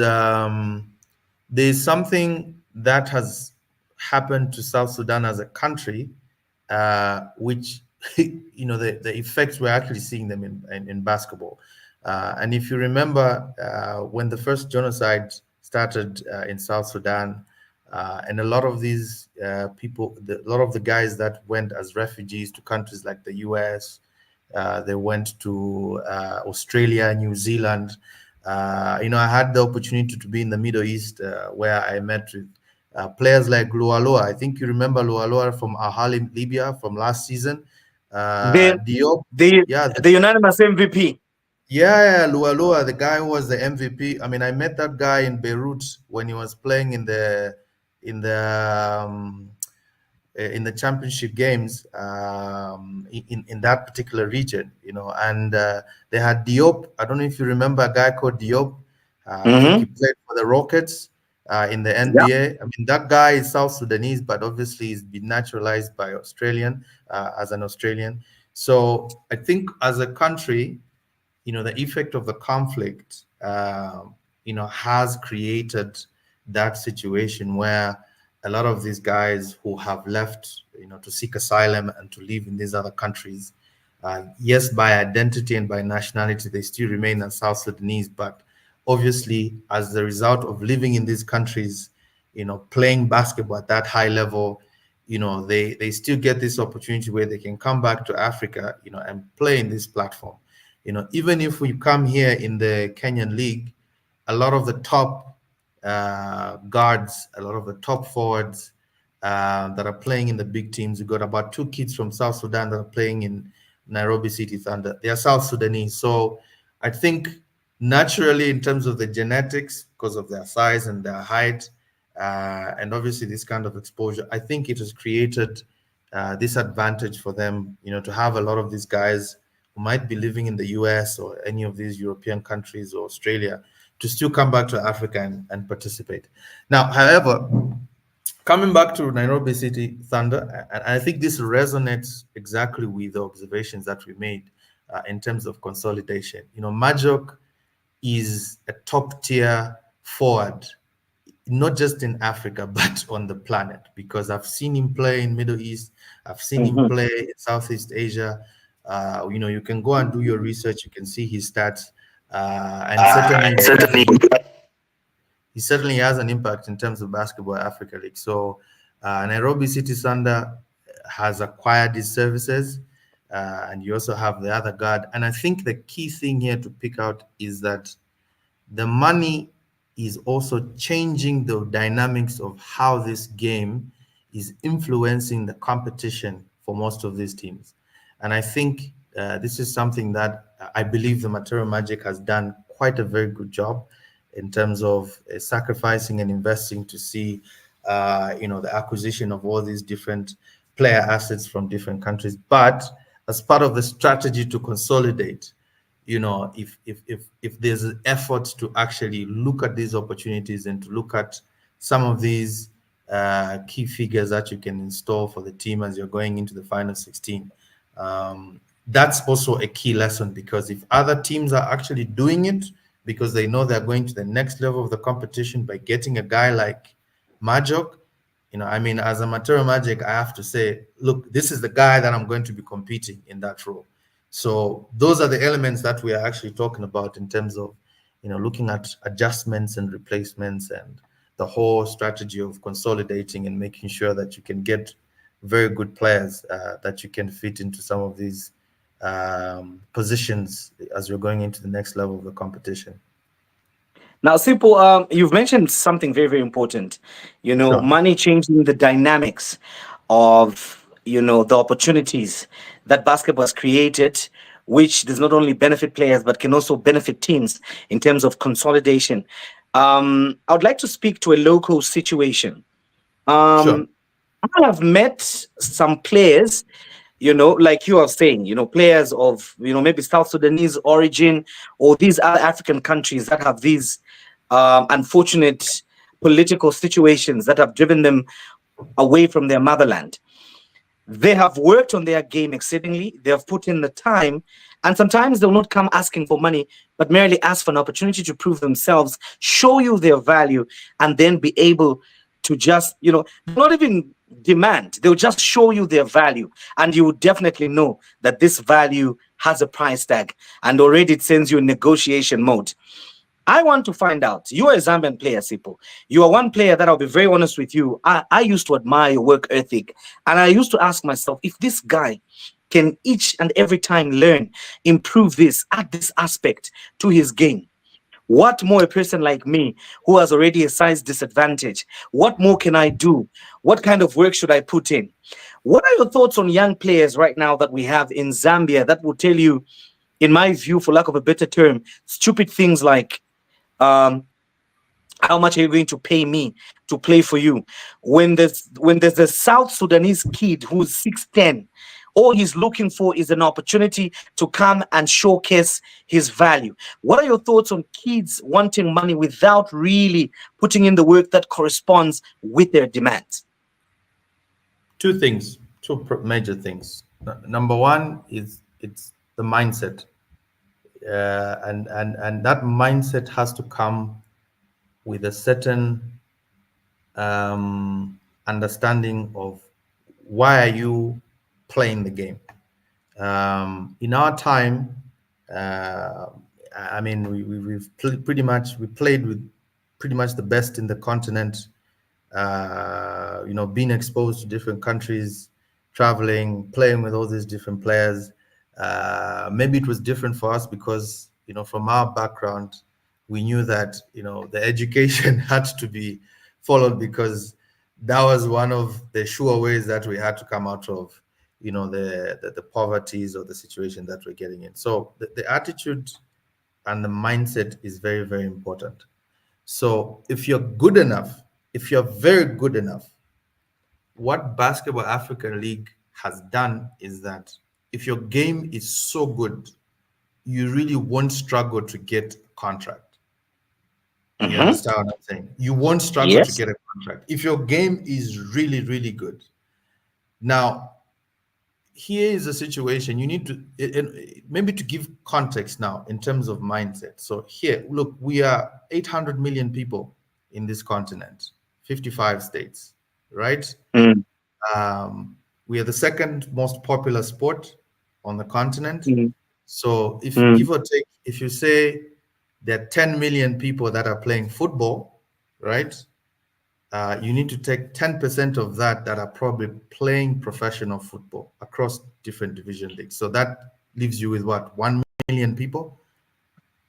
Speaker 4: something that has happened to South Sudan as a country, which the effects we're actually seeing them in basketball. And if you remember, when the first genocide started in South Sudan, and a lot of these people, a lot of the guys that went as refugees to countries like the US, they went to Australia, New Zealand. I had the opportunity to be in the Middle East, where I met with players like Lualua. I think you remember Lualua from Ahali, Libya, from last season.
Speaker 1: The
Speaker 4: Diop,
Speaker 1: the
Speaker 4: yeah,
Speaker 1: the unanimous MVP.
Speaker 4: yeah, Lualua, the guy who was the MVP. I mean, I met that guy in Beirut when he was playing in the championship games, in that particular region, and they had Diop. I don't know if you remember a guy called Diop. I think he played for the Rockets in the
Speaker 1: Yeah.
Speaker 4: NBA. I mean, that guy is South Sudanese, but obviously he's been naturalized by Australian, as an Australian. So I think as a country, the effect of the conflict, has created that situation where a lot of these guys who have left, to seek asylum and to live in these other countries, yes, by identity and by nationality, they still remain as South Sudanese, but obviously, as a result of living in these countries, playing basketball at that high level, they still get this opportunity where they can come back to Africa, and play in this platform. Even if we come here in the Kenyan league, a lot of the top guards, a lot of the top forwards that are playing in the big teams. We got about 2 kids from South Sudan that are playing in Nairobi City Thunder. They are South Sudanese. So I think naturally in terms of the genetics, because of their size and their height, and obviously this kind of exposure, I think it has created this advantage for them, to have a lot of these guys who might be living in the US or any of these European countries or Australia to still come back to Africa and participate. Now, however, coming back to Nairobi City Thunder, and I think this resonates exactly with the observations that we made in terms of consolidation. Majok is a top tier forward, not just in Africa, but on the planet, because I've seen him play in Middle East, I've seen him play in Southeast Asia. You can go and do your research, you can see his stats, and certainly he certainly has an impact in terms of Basketball Africa League. So Nairobi City Thunder has acquired these services, and you also have the other guard. And I think the key thing here to pick out is that the money is also changing the dynamics of how this game is influencing the competition for most of these teams. And I think this is something that I believe the Material Magic has done quite a very good job in terms of sacrificing and investing to see, the acquisition of all these different player assets from different countries. But as part of the strategy to consolidate, if there's an effort to actually look at these opportunities and to look at some of these key figures that you can install for the team as you're going into the final 16, that's also a key lesson, because if other teams are actually doing it because they know they're going to the next level of the competition by getting a guy like Majok, as a Material Magic, I have to say, look, this is the guy that I'm going to be competing in that role. So those are the elements that we are actually talking about in terms of, looking at adjustments and replacements and the whole strategy of consolidating and making sure that you can get very good players that you can fit into some of these positions as you're going into the next level of the competition.
Speaker 1: Now, Simple, you've mentioned something very, very important.
Speaker 4: Sure.
Speaker 1: Money changing the dynamics of, the opportunities that basketball has created, which does not only benefit players, but can also benefit teams in terms of consolidation. I would like to speak to a local situation.
Speaker 4: Sure.
Speaker 1: I have met some players, like you are saying, players of, maybe South Sudanese origin or these other African countries that have these unfortunate political situations that have driven them away from their motherland. They have worked on their game exceedingly. They have put in the time, and sometimes they'll not come asking for money, but merely ask for an opportunity to prove themselves, show you their value, and then be able to just, not even demand. They'll just show you their value, and you will definitely know that this value has a price tag, and already it sends you in negotiation mode. I want to find out. You are a Zambian player, Sipo. You are one player that I'll be very honest with you. I used to admire your work ethic. And I used to ask myself, if this guy can each and every time learn, improve this, add this aspect to his game, what more a person like me who has already a size disadvantage, what more can I do? What kind of work should I put in? What are your thoughts on young players right now that we have in Zambia that will tell you, in my view, for lack of a better term, stupid things like, how much are you going to pay me to play for you? When there's a South Sudanese kid who's 6'10", all he's looking for is an opportunity to come and showcase his value. What are your thoughts on kids wanting money without really putting in the work that corresponds with their demands?
Speaker 4: Two things, major things. Number one is it's the mindset, and that mindset has to come with a certain understanding of why are you playing the game. In our time, we played with pretty much the best in the continent. Being exposed to different countries, traveling, playing with all these different players. Maybe it was different for us because, from our background, we knew that, the education had to be followed because that was one of the sure ways that we had to come out of, the poverties or the situation that we're getting in. So the attitude and the mindset is very, very important. So if you're good enough, if you're very good enough, what Basketball Africa League has done is that if your game is so good, you really won't struggle to get a contract. You
Speaker 1: Mm-hmm.
Speaker 4: understand what I'm saying? You won't struggle to
Speaker 1: Yes.
Speaker 4: get a contract if your game is really, really good. Now, here is a situation you need to maybe to give context now in terms of mindset. So here, look, we are 800 million people in this continent, 55 states, right?
Speaker 1: Mm,
Speaker 4: We are the second most popular sport on the continent.
Speaker 1: mm,
Speaker 4: So if
Speaker 1: mm,
Speaker 4: give or take, if you say there are 10 million people that are playing football, right? You need to take 10% of that are probably playing professional football across different division leagues. So that leaves you with what, 1 million people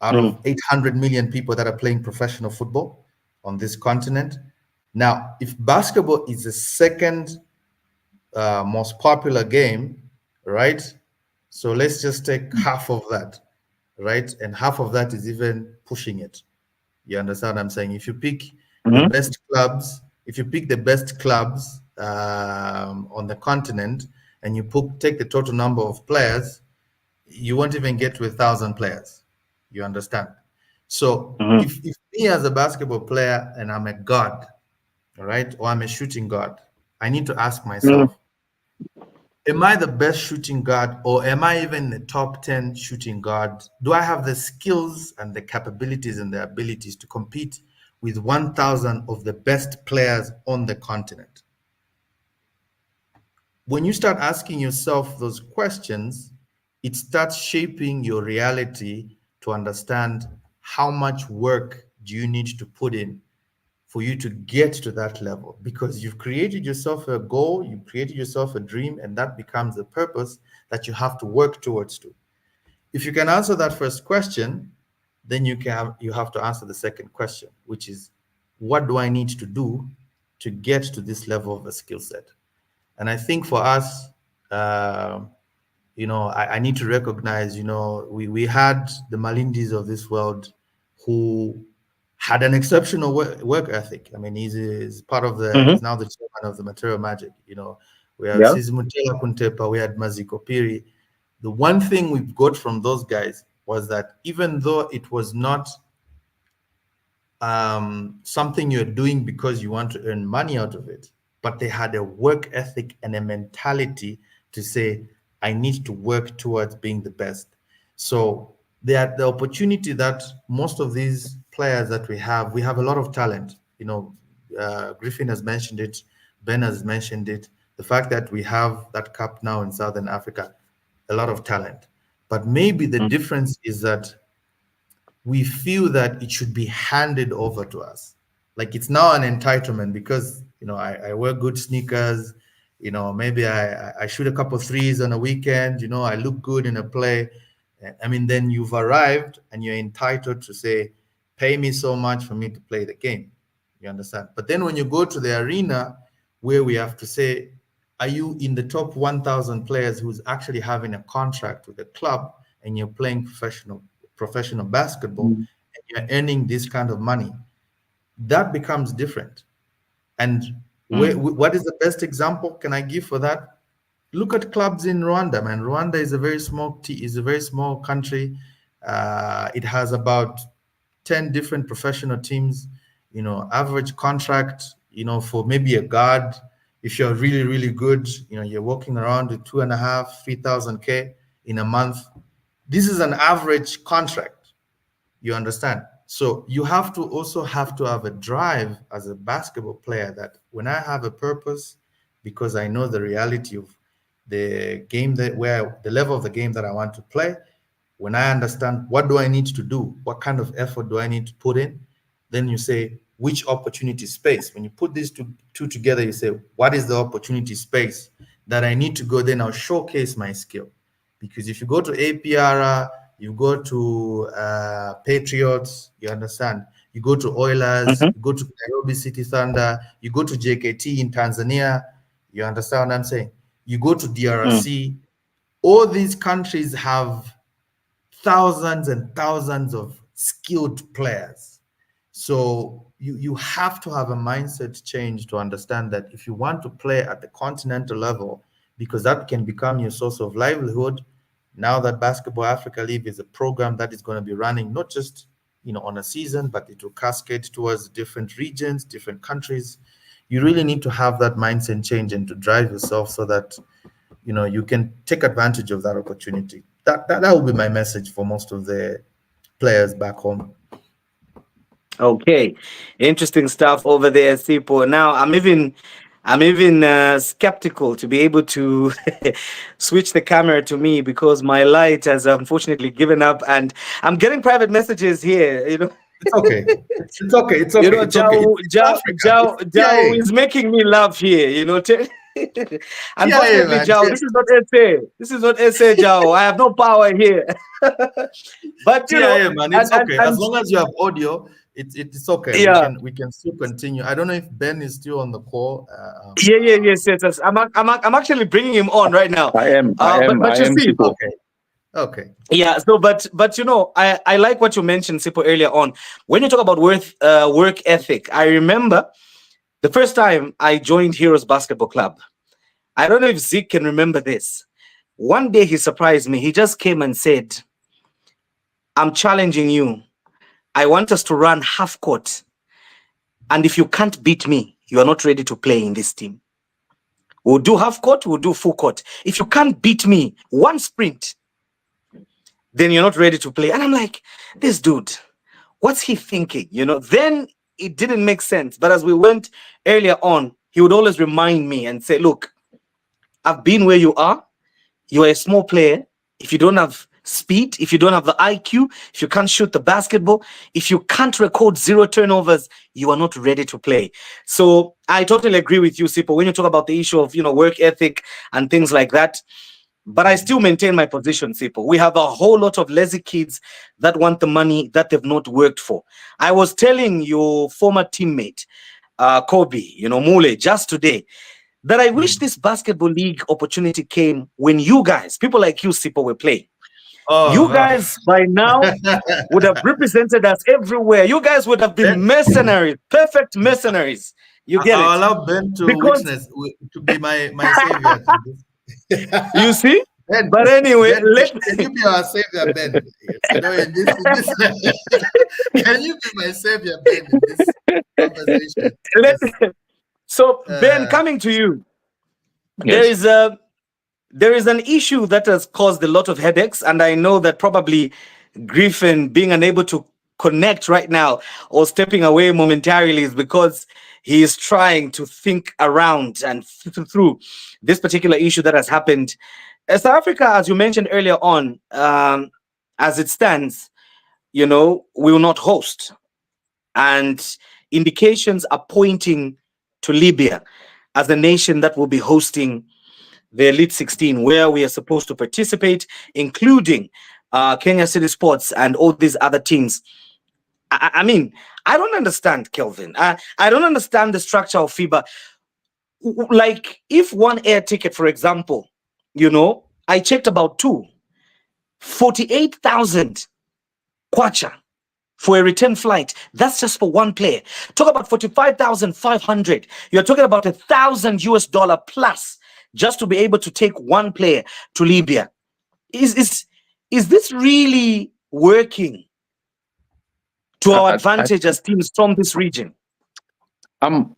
Speaker 4: out
Speaker 1: mm,
Speaker 4: of 800 million people that are playing professional football on this continent. Now, if basketball is the second most popular game, right? So let's just take half of that, right? And half of that is even pushing it. You understand what I'm saying? If you pick the
Speaker 1: mm,
Speaker 4: best clubs, if you pick the best clubs on the continent, and you take the total number of players, you won't even get to 1,000 players. You understand? So
Speaker 1: mm,
Speaker 4: if me as a basketball player and I'm a god, all right, or I'm a shooting guard, I need to ask
Speaker 1: mm,
Speaker 4: myself, am I the best shooting guard, or am I even the top 10 shooting guard? Do I have the skills and the capabilities and the abilities to compete with 1,000 of the best players on the continent? When you start asking yourself those questions, it starts shaping your reality to understand how much work do you need to put in for you to get to that level, because you've created yourself a goal, you created yourself a dream, and that becomes a purpose that you have to work towards to. If you can answer that first question, then you have to answer the second question, which is, what do I need to do to get to this level of a skill set? And I think for us, I need to recognize, we had the Malindis of this world who had an exceptional work ethic. I mean, he's part of
Speaker 1: mhm.
Speaker 4: he's now the chairman of the Material Magic. We have
Speaker 1: Yeah.
Speaker 4: Sizimutela Kuntepa, we had Maziko Piri. The one thing we've got from those guys was that even though it was not something you're doing because you want to earn money out of it, but they had a work ethic and a mentality to say, I need to work towards being the best. So they had the opportunity that most of these players that we have a lot of talent. Griffin has mentioned it, Ben has mentioned it. The fact that we have that cup now in Southern Africa, a lot of talent. But maybe the
Speaker 1: Mm,
Speaker 4: difference is that we feel that it should be handed over to us. Like it's now an entitlement because I wear good sneakers, maybe I shoot a couple threes on a weekend, I look good in a play. I mean, then you've arrived and you're entitled to say, pay me so much for me to play the game. You understand? But then when you go to the arena where we have to say, are you in the top 1,000 players who's actually having a contract with a club and you're playing professional basketball
Speaker 1: mm,
Speaker 4: and you're earning this kind of money? That becomes different. And
Speaker 1: mm,
Speaker 4: what is the best example can I give for that? Look at clubs in Rwanda, man. Rwanda is a very small country. It has about 10 different professional teams. Average contract, for maybe a guard, if you're really, really good, you're walking around with 2.5, 3,000 K in a month. This is an average contract. You understand? So you have to also have to have a drive as a basketball player that when I have a purpose, because I know the reality of the game where the level of the game that I want to play, when I understand what do I need to do, what kind of effort do I need to put in, then you say which opportunity space. When you put these two together, you say what is the opportunity space that I need to go. Then I'll showcase my skill. Because if you go to APR, you go to Patriots, you understand. You go to Oilers,
Speaker 1: mhm,
Speaker 4: you go to Nairobi City Thunder, you go to JKT in Tanzania, you understand what I'm saying? You go to
Speaker 1: mm,
Speaker 4: DRC. All these countries have thousands and thousands of skilled players. So you have to have a mindset change to understand that if you want to play at the continental level, because that can become your source of livelihood. Now that Basketball Africa League is a program that is going to be running not just on a season, but it will cascade towards different regions, different countries. You really need to have that mindset change and to drive yourself so that you can take advantage of that opportunity. That will be my message for most of the players back home.
Speaker 1: Okay, interesting stuff over there, Sipo. Now I'm even skeptical to be able to switch the camera to me because my light has unfortunately given up, and I'm getting private messages here.
Speaker 4: It's okay. It's okay. It's okay. It's okay. It's Africa. It's
Speaker 1: Jao is making me laugh here. Unfortunately,
Speaker 4: man.
Speaker 1: Jao, this is not essay. This is not essay, Jao. I have no power here. But
Speaker 4: man, it's okay. As long as you have audio, it's okay.
Speaker 1: Yeah.
Speaker 4: We can still continue. I don't know if Ben is still on the call.
Speaker 1: Yes. I'm actually bringing him on right now.
Speaker 2: I am.
Speaker 1: But you see,
Speaker 4: okay.
Speaker 1: Yeah. So, but I like what you mentioned, Sipo, earlier on when you talk about work ethic. I remember the first time I joined Heroes Basketball Club. I don't know if Zeke can remember this. One day he surprised me. He just came and said, "I'm challenging you. I want us to run half court. And if you can't beat me, you are not ready to play in this team. We'll do half court, we'll do full court. If you can't beat me one sprint, then you're not ready to play." And I'm like, this dude, what's he thinking? Then it didn't make sense. But as we went earlier on, he would always remind me and say, look, I've been where you are. You are a small player. If you don't have speed, if you don't have the IQ, if you can't shoot the basketball, if you can't record 0 turnovers, you are not ready to play. So I totally agree with you, Sipo, when you talk about the issue of work ethic and things like that. But I still maintain my position, Sipo. We have a whole lot of lazy kids that want the money that they've not worked for. I was telling your former teammate, Kobe, Mule, just today, that I wish this basketball league opportunity came when you guys, people like you, Sipo, were playing. You guys by now would have represented us everywhere. You guys would have been mercenaries, perfect mercenaries. You get it?
Speaker 4: I'll allow Ben to witness, to be my savior.
Speaker 1: You see?
Speaker 4: Ben,
Speaker 1: but anyway,
Speaker 4: can you be our savior, Ben? Can you be my savior, Ben, in this conversation?
Speaker 1: So, Ben, coming to you,
Speaker 2: Yes.
Speaker 1: there is an issue that has caused a lot of headaches, and I know that probably Griffin being unable to connect right now or stepping away momentarily is because he is trying to think around and through this particular issue that has happened. South Africa, as you mentioned earlier on, as it stands, we will not host, and indications are pointing to Libya as a nation that will be hosting the Elite 16, where we are supposed to participate, including Kenya City Sports and all these other teams. I mean, I don't understand, Kelvin. I don't understand the structure of FIBA. Like, if one air ticket, for example, I checked about 48,000 kwacha for a return flight. That's just for one player. Talk about 45,500. You're talking about $1,000 plus just to be able to take one player to Libya. Is this really working to our advantage as teams from this region?
Speaker 2: I'm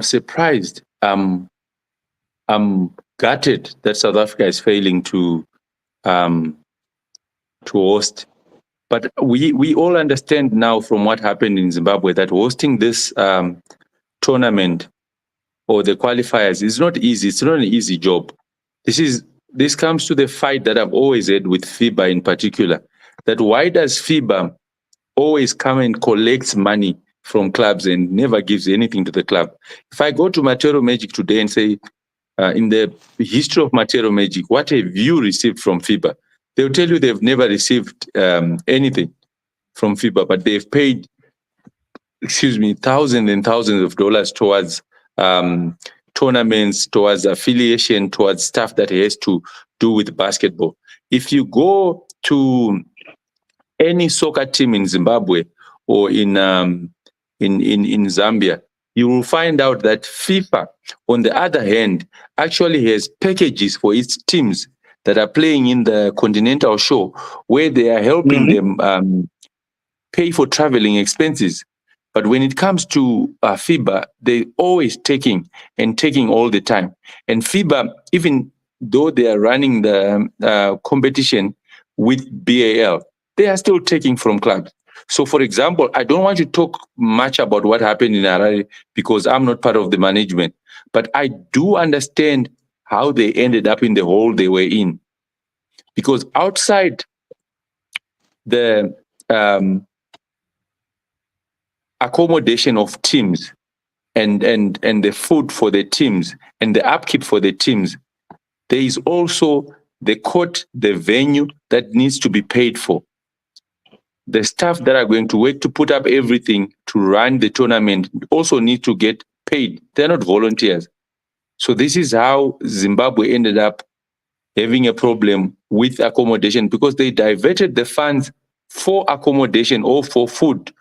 Speaker 2: surprised. I'm gutted that South Africa is failing to host. But we all understand now from what happened in Zimbabwe that hosting this tournament or the qualifiers is not easy. It's not an easy job. This comes to the fight that I've always had with FIBA in particular. That why does FIBA always come and collects money from clubs and never gives anything to the club? If I go to Matero Magic today and say, in the history of Matero Magic, what have you received from FIBA? They'll tell you they've never received anything from FIBA, but they've paid, thousands and thousands of dollars towards tournaments, towards affiliation, towards stuff that has to do with basketball. If you go to any soccer team in Zimbabwe or in Zambia, you will find out that FIFA, on the other hand, actually has packages for its teams that are playing in the continental show, where they are helping them pay for traveling expenses. But when it comes to FIBA, they always taking all the time. And FIBA, even though they are running the competition with BAL, they are still taking from clubs. So, for example, I don't want to talk much about what happened in Harare because I'm not part of the management, but I do understand how they ended up in the hole they were in. Because outside the accommodation of teams and the food for the teams and the upkeep for the teams, there is also the court, the venue that needs to be paid for. The staff that are going to work to put up everything to run the tournament also need to get paid. They're not volunteers. So this is how Zimbabwe ended up having a problem with accommodation, because they diverted the funds for accommodation or for food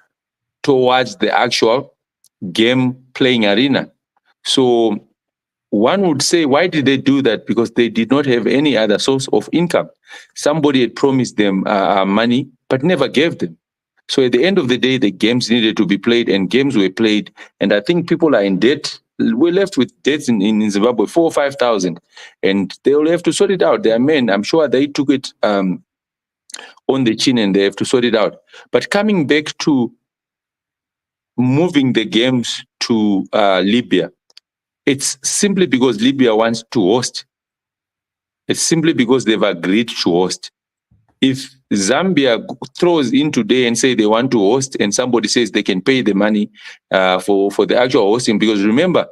Speaker 2: towards the actual game playing arena. So one would say, why did they do that? Because they did not have any other source of income. Somebody had promised them money, but never gave them. So at the end of the day, the games needed to be played, and games were played. And I think people are in debt. We're left with debts in Zimbabwe, 4,000 or 5,000, and they will have to sort it out. They are men. I'm sure they took it on the chin, and they have to sort it out. But coming back to moving the games to Libya, it's simply because Libya wants to host. It's simply because they've agreed to host. If Zambia throws in today and say they want to host, and somebody says they can pay the money for the actual hosting, because remember,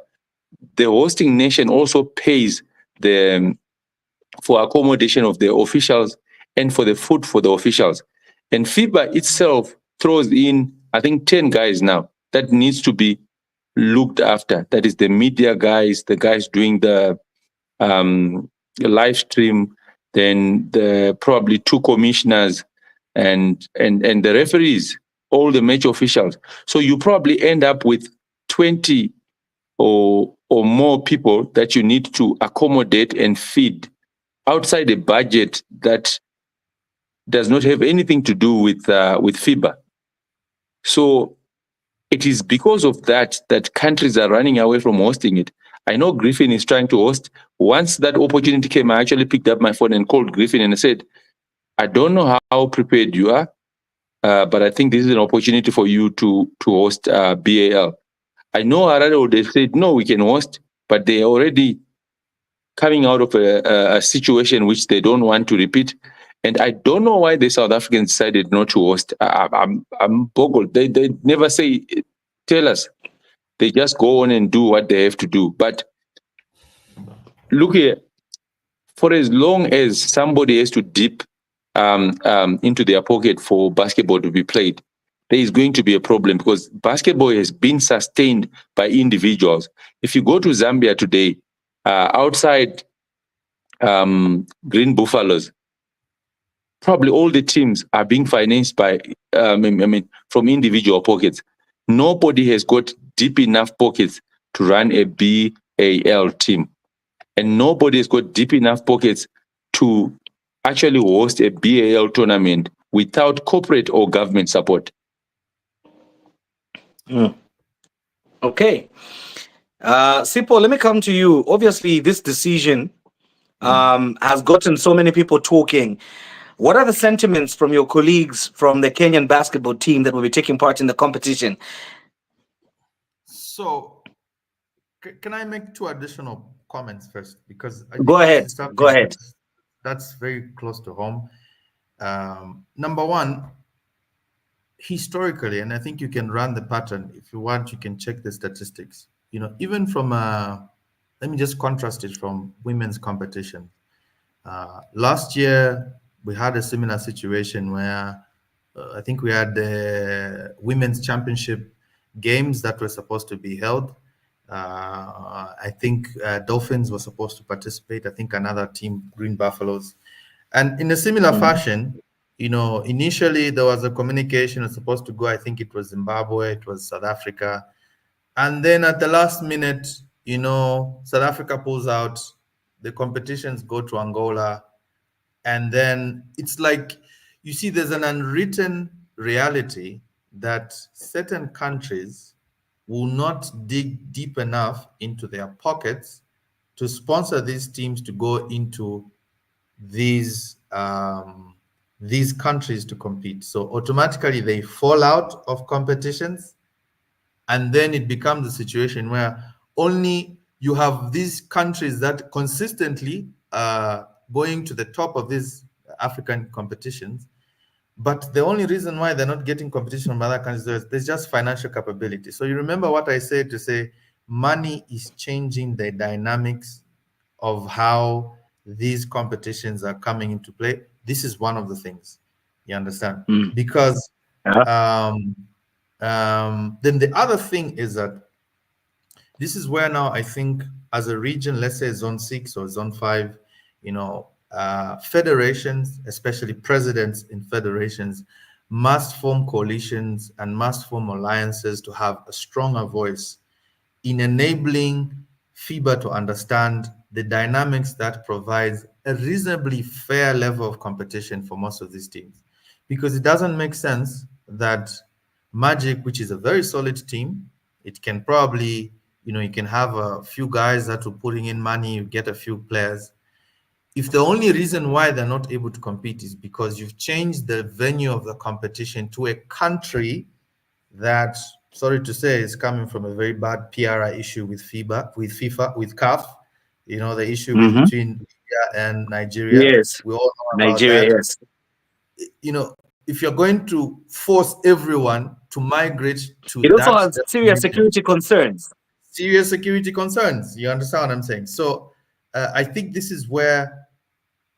Speaker 2: the hosting nation also pays for accommodation of the officials and for the food for the officials. And FIBA itself throws in, I think, 10 guys now that needs to be looked after. That is the media guys, the guys doing the live stream, then the probably 2 commissioners and the referees, all the match officials. So you probably end up with 20 or more people that you need to accommodate and feed outside a budget that does not have anything to do with FIBA. So it is because of that countries are running away from hosting it. I know Griffin is trying to host. Once that opportunity came, I actually picked up my phone and called Griffin and I said, I don't know how prepared you are, but I think this is an opportunity for you to host BAL. I know Harare, they said, no, we can host, but they're already coming out of a situation which they don't want to repeat. And I don't know why the South Africans decided not to host. I'm boggled. They never say, tell us. They just go on and do what they have to do. But look here, for as long as somebody has to dip into their pocket for basketball to be played, there is going to be a problem, because basketball has been sustained by individuals. If you go to Zambia today, outside Green Buffaloes, probably all the teams are being financed by, from individual pockets. Nobody has got deep enough pockets to run a BAL team. And nobody has got deep enough pockets to actually host a BAL tournament without corporate or government support.
Speaker 1: Okay. Sipo, let me come to you. Obviously, this decision has gotten so many people talking. What are the sentiments from your colleagues from the Kenyan basketball team that will be taking part in the competition?
Speaker 4: So, can I make 2 additional comments first? Because I
Speaker 1: Go
Speaker 4: think
Speaker 1: ahead.
Speaker 4: this is something
Speaker 1: Go ahead.
Speaker 4: that's very close to home. Number one, historically, and I think you can run the pattern if you want, you can check the statistics. Even from let me just contrast it from women's competition. Last year, we had a similar situation where I think we had the women's championship games that were supposed to be held. I think Dolphins were supposed to participate. I think another team, Green Buffaloes. And in a similar
Speaker 1: Mm.
Speaker 4: fashion, initially there was a communication was supposed to go, I think it was Zimbabwe, it was South Africa. And then at the last minute, South Africa pulls out, the competitions go to Angola. And then it's like, you see, there's an unwritten reality that certain countries will not dig deep enough into their pockets to sponsor these teams to go into these these countries to compete. So automatically they fall out of competitions, and then it becomes a situation where only you have these countries that consistently are going to the top of these African competitions, but the only reason why they're not getting competition from other countries is there's just financial capability. So you remember what I said to say money is changing the dynamics of how these competitions are coming into play. This is one of the things, you understand?
Speaker 1: Mm.
Speaker 4: Because
Speaker 1: Yeah.
Speaker 4: um, then the other thing is that this is where now I think as a region, let's say zone 6 or zone 5, federations, especially presidents in federations, must form coalitions and must form alliances to have a stronger voice in enabling FIBA to understand the dynamics that provides a reasonably fair level of competition for most of these teams. Because it doesn't make sense that Magic, which is a very solid team, it can probably, you can have a few guys that are putting in money, you get a few players. If the only reason why they're not able to compete is because you've changed the venue of the competition to a country that, sorry to say, is coming from a very bad PRI issue with FIBA, with FIFA, with CAF. The issue with
Speaker 1: Hmm.
Speaker 4: between India and Nigeria.
Speaker 1: Yes.
Speaker 4: We all know about
Speaker 1: Nigeria,
Speaker 4: that.
Speaker 1: yes.
Speaker 4: If you're going to force everyone to migrate to
Speaker 1: It also
Speaker 4: that
Speaker 1: has serious
Speaker 4: destination,
Speaker 1: security concerns.
Speaker 4: serious security concerns. You understand what I'm saying? So I think this is where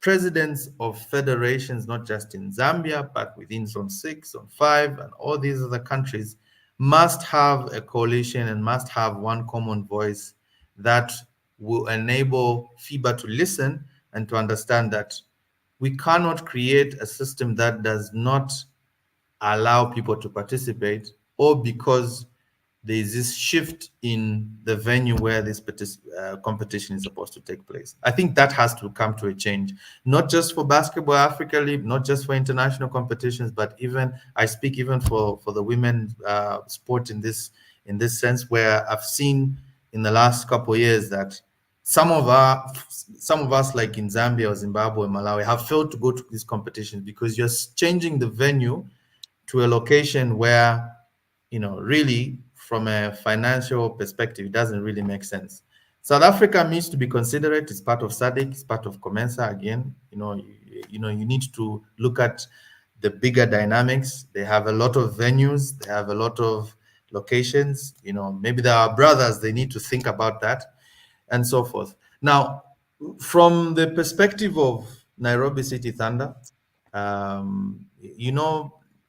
Speaker 4: presidents of federations, not just in Zambia, but within Zone 6, Zone 5, and all these other countries, must have a coalition and must have one common voice that will enable FIBA to listen and to understand that we cannot create a system that does not allow people to participate, or because there is this shift in the venue where this competition is supposed to take place. I think that has to come to a change, not just for Basketball Africa League, not just for international competitions, but even I speak even for the women sport in this sense, where I've seen in the last couple of years that some of us like in Zambia or Zimbabwe, Malawi, have failed to go to these competitions because you're changing the venue to a location where, really from a financial perspective, it doesn't really make sense. South Africa needs to be considerate. It's part of SADC, it's part of COMESA. Again, you need to look at the bigger dynamics. They have a lot of venues, they have a lot of locations. Maybe there are brothers, they need to think about that and so forth. Now, from the perspective of Nairobi City Thunder,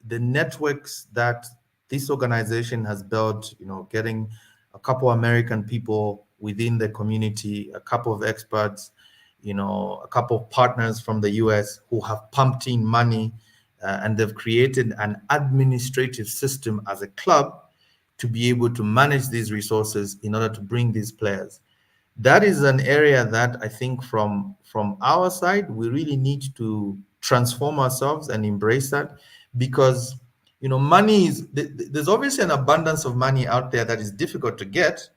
Speaker 4: the networks that this organization has built, getting a couple American people within the community, a couple of experts, a couple of partners from the US who have pumped in money, and they've created an administrative system as a club to be able to manage these resources in order to bring these players. That is an area that I think from our side, we really need to transform ourselves and embrace that, because money is there's obviously an abundance of money out there that is difficult to get,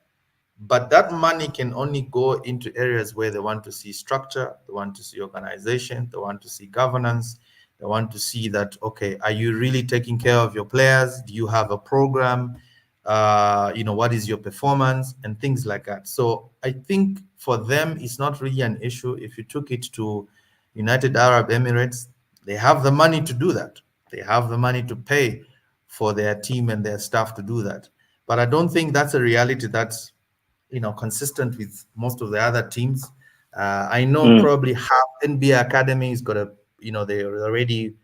Speaker 4: but that money can only go into areas where they want to see structure, they want to see organization, they want to see governance, they want to see that, okay, are you really taking care of your players? Do you have a program? What is your performance and things like that. So I think for them, it's not really an issue. If you took it to United Arab Emirates, they have the money to do that. They have the money to pay for their team and their staff to do that. But I don't think that's a reality that's consistent with most of the other teams. I know
Speaker 1: Mm.
Speaker 4: probably half NBA Academy is got they're already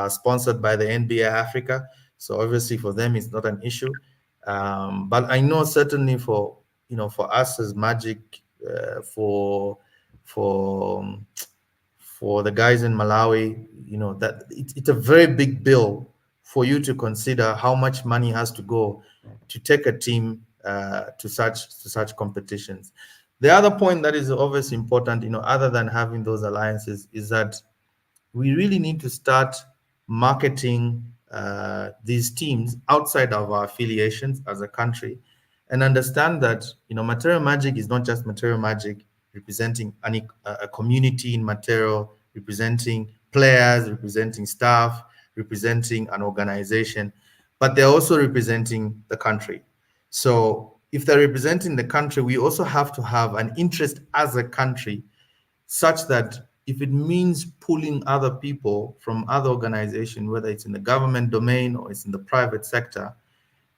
Speaker 4: sponsored by the NBA Africa. So obviously for them, it's not an issue. But I know certainly for us as Magic, for for the guys in Malawi, that it's a very big bill for you to consider how much money has to go to take a team to such competitions. The other point that is obviously important, other than having those alliances, is that we really need to start marketing these teams outside of our affiliations as a country, and understand that Material Magic is not just Material Magic representing a community in Material, representing players, representing staff, representing an organization, but they're also representing the country. So if they're representing the country, we also have to have an interest as a country, such that if it means pulling other people from other organizations, whether it's in the government domain or it's in the private sector,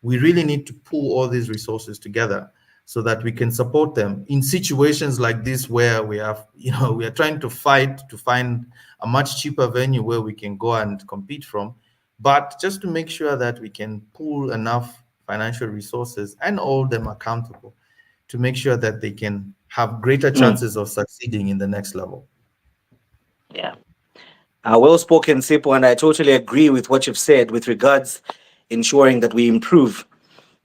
Speaker 4: we really need to pull all these resources together so that we can support them in situations like this, where we are trying to fight to find a much cheaper venue where we can go and compete from, but just to make sure that we can pool enough financial resources and hold them accountable to make sure that they can have greater chances of succeeding in the next level.
Speaker 1: Yeah. Well spoken, Sipo, and I totally agree with what you've said with regards ensuring that we improve,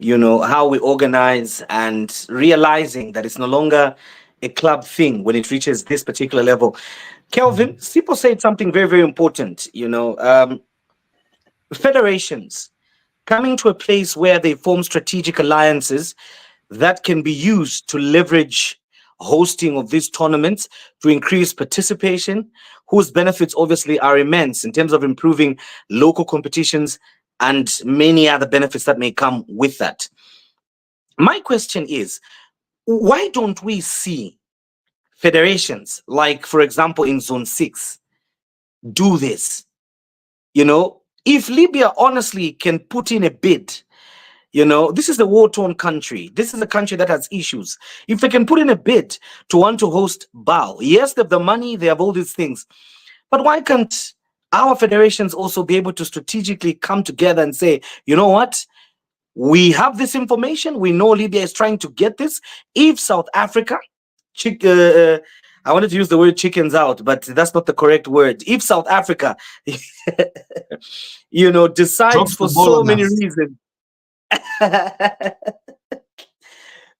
Speaker 1: how we organize, and realizing that it's no longer a club thing when it reaches this particular level. Kelvin, Sipo said something very, very important, federations coming to a place where they form strategic alliances that can be used to leverage hosting of these tournaments to increase participation, whose benefits obviously are immense in terms of improving local competitions and many other benefits that may come with that. My question is, why don't we see federations like, for example, in Zone 6, do this? If Libya honestly can put in a bid, this is a war-torn country. This is a country that has issues. If they can put in a bid to want to host Bal, yes, they have the money, they have all these things. But why can't our federations also be able to strategically come together and say, you know what? We have this information. We know Libya is trying to get this. If South Africa, I wanted to use the word chickens out, but that's not the correct word. If South Africa, decides for so many reasons.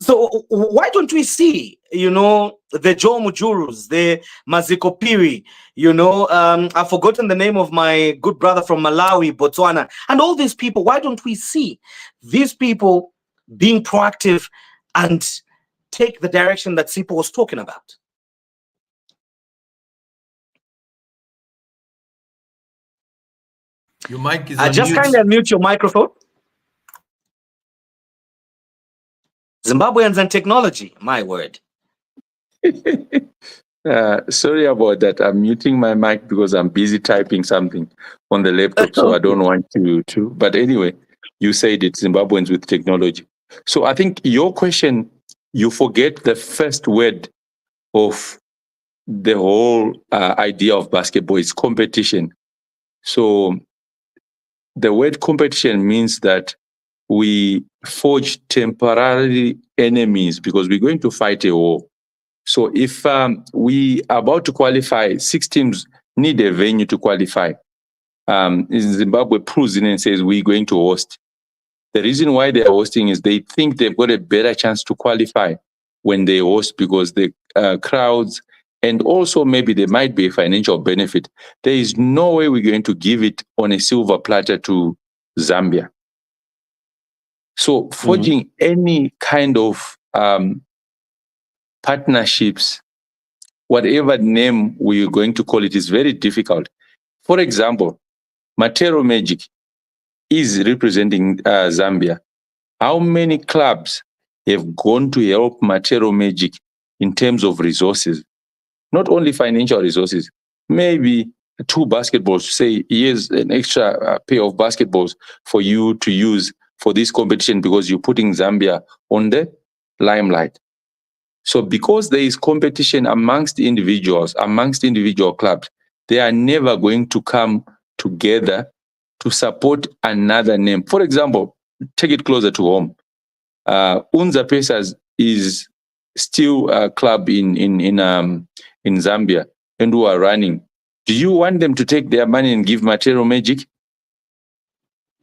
Speaker 1: So why don't we see, the Joe Mujurus, the Maziko Piri, I've forgotten the name of my good brother from Malawi, Botswana, and all these people. Why don't we see these people being proactive and take the direction that Sipo was talking about?
Speaker 4: Your mic is
Speaker 1: just
Speaker 4: mute.
Speaker 1: kind of mute your microphone. Zimbabweans and technology, my word.
Speaker 2: Sorry about that. I'm muting my mic because I'm busy typing something on the laptop, so I don't want to. But anyway, you said it, Zimbabweans with technology. So I think your question, you forget the first word of the whole idea of basketball is competition. So the word competition means that we forge temporary enemies because we're going to fight a war. So if we are about to qualify, 6 teams need a venue to qualify. In Zimbabwe, Pruzinen says we're going to host. The reason why they're hosting is they think they've got a better chance to qualify when they host because the crowds, and also maybe there might be a financial benefit. There is no way we're going to give it on a silver platter to Zambia. So forging any kind of partnerships, whatever name we're going to call it, is very difficult. For example, Matero Magic is representing Zambia. How many clubs have gone to help Matero Magic in terms of resources? Not only financial resources, maybe 2 basketballs, say, here's an extra pair of basketballs for you to use for this competition because you're putting Zambia on the limelight. So because there is competition amongst individuals, amongst individual clubs, they are never going to come together to support another name. For example, take it closer to home. Unza Pacers is still a club in Zambia, and who are running, do you want them to take their money and give Matero Magic?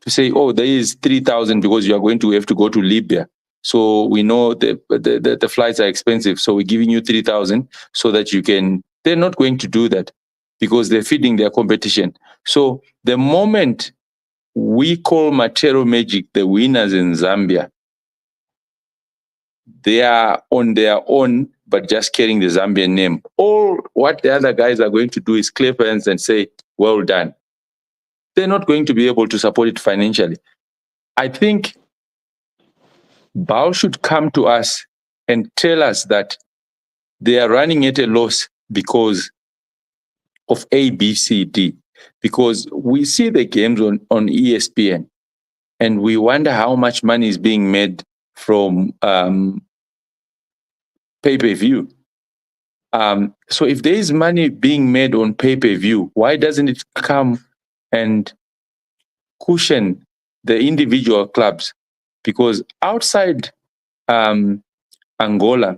Speaker 2: To say, oh, there is 3,000 because you are going to have to go to Libya. So we know the flights are expensive. So we're giving you 3,000 so that you can. They're not going to do that because they're feeding their competition. So the moment we call Matero Magic the winners in Zambia, they are on their own, but just carrying the Zambian name. All what the other guys are going to do is clap hands and say, well done. They're not going to be able to support it financially. I think Bal should come to us and tell us that they are running at a loss because of A, B, C, D. Because we see the games on ESPN and we wonder how much money is being made from pay-per-view. So if there is money being made on pay-per-view, why doesn't it come and cushion the individual clubs? Because outside Angola,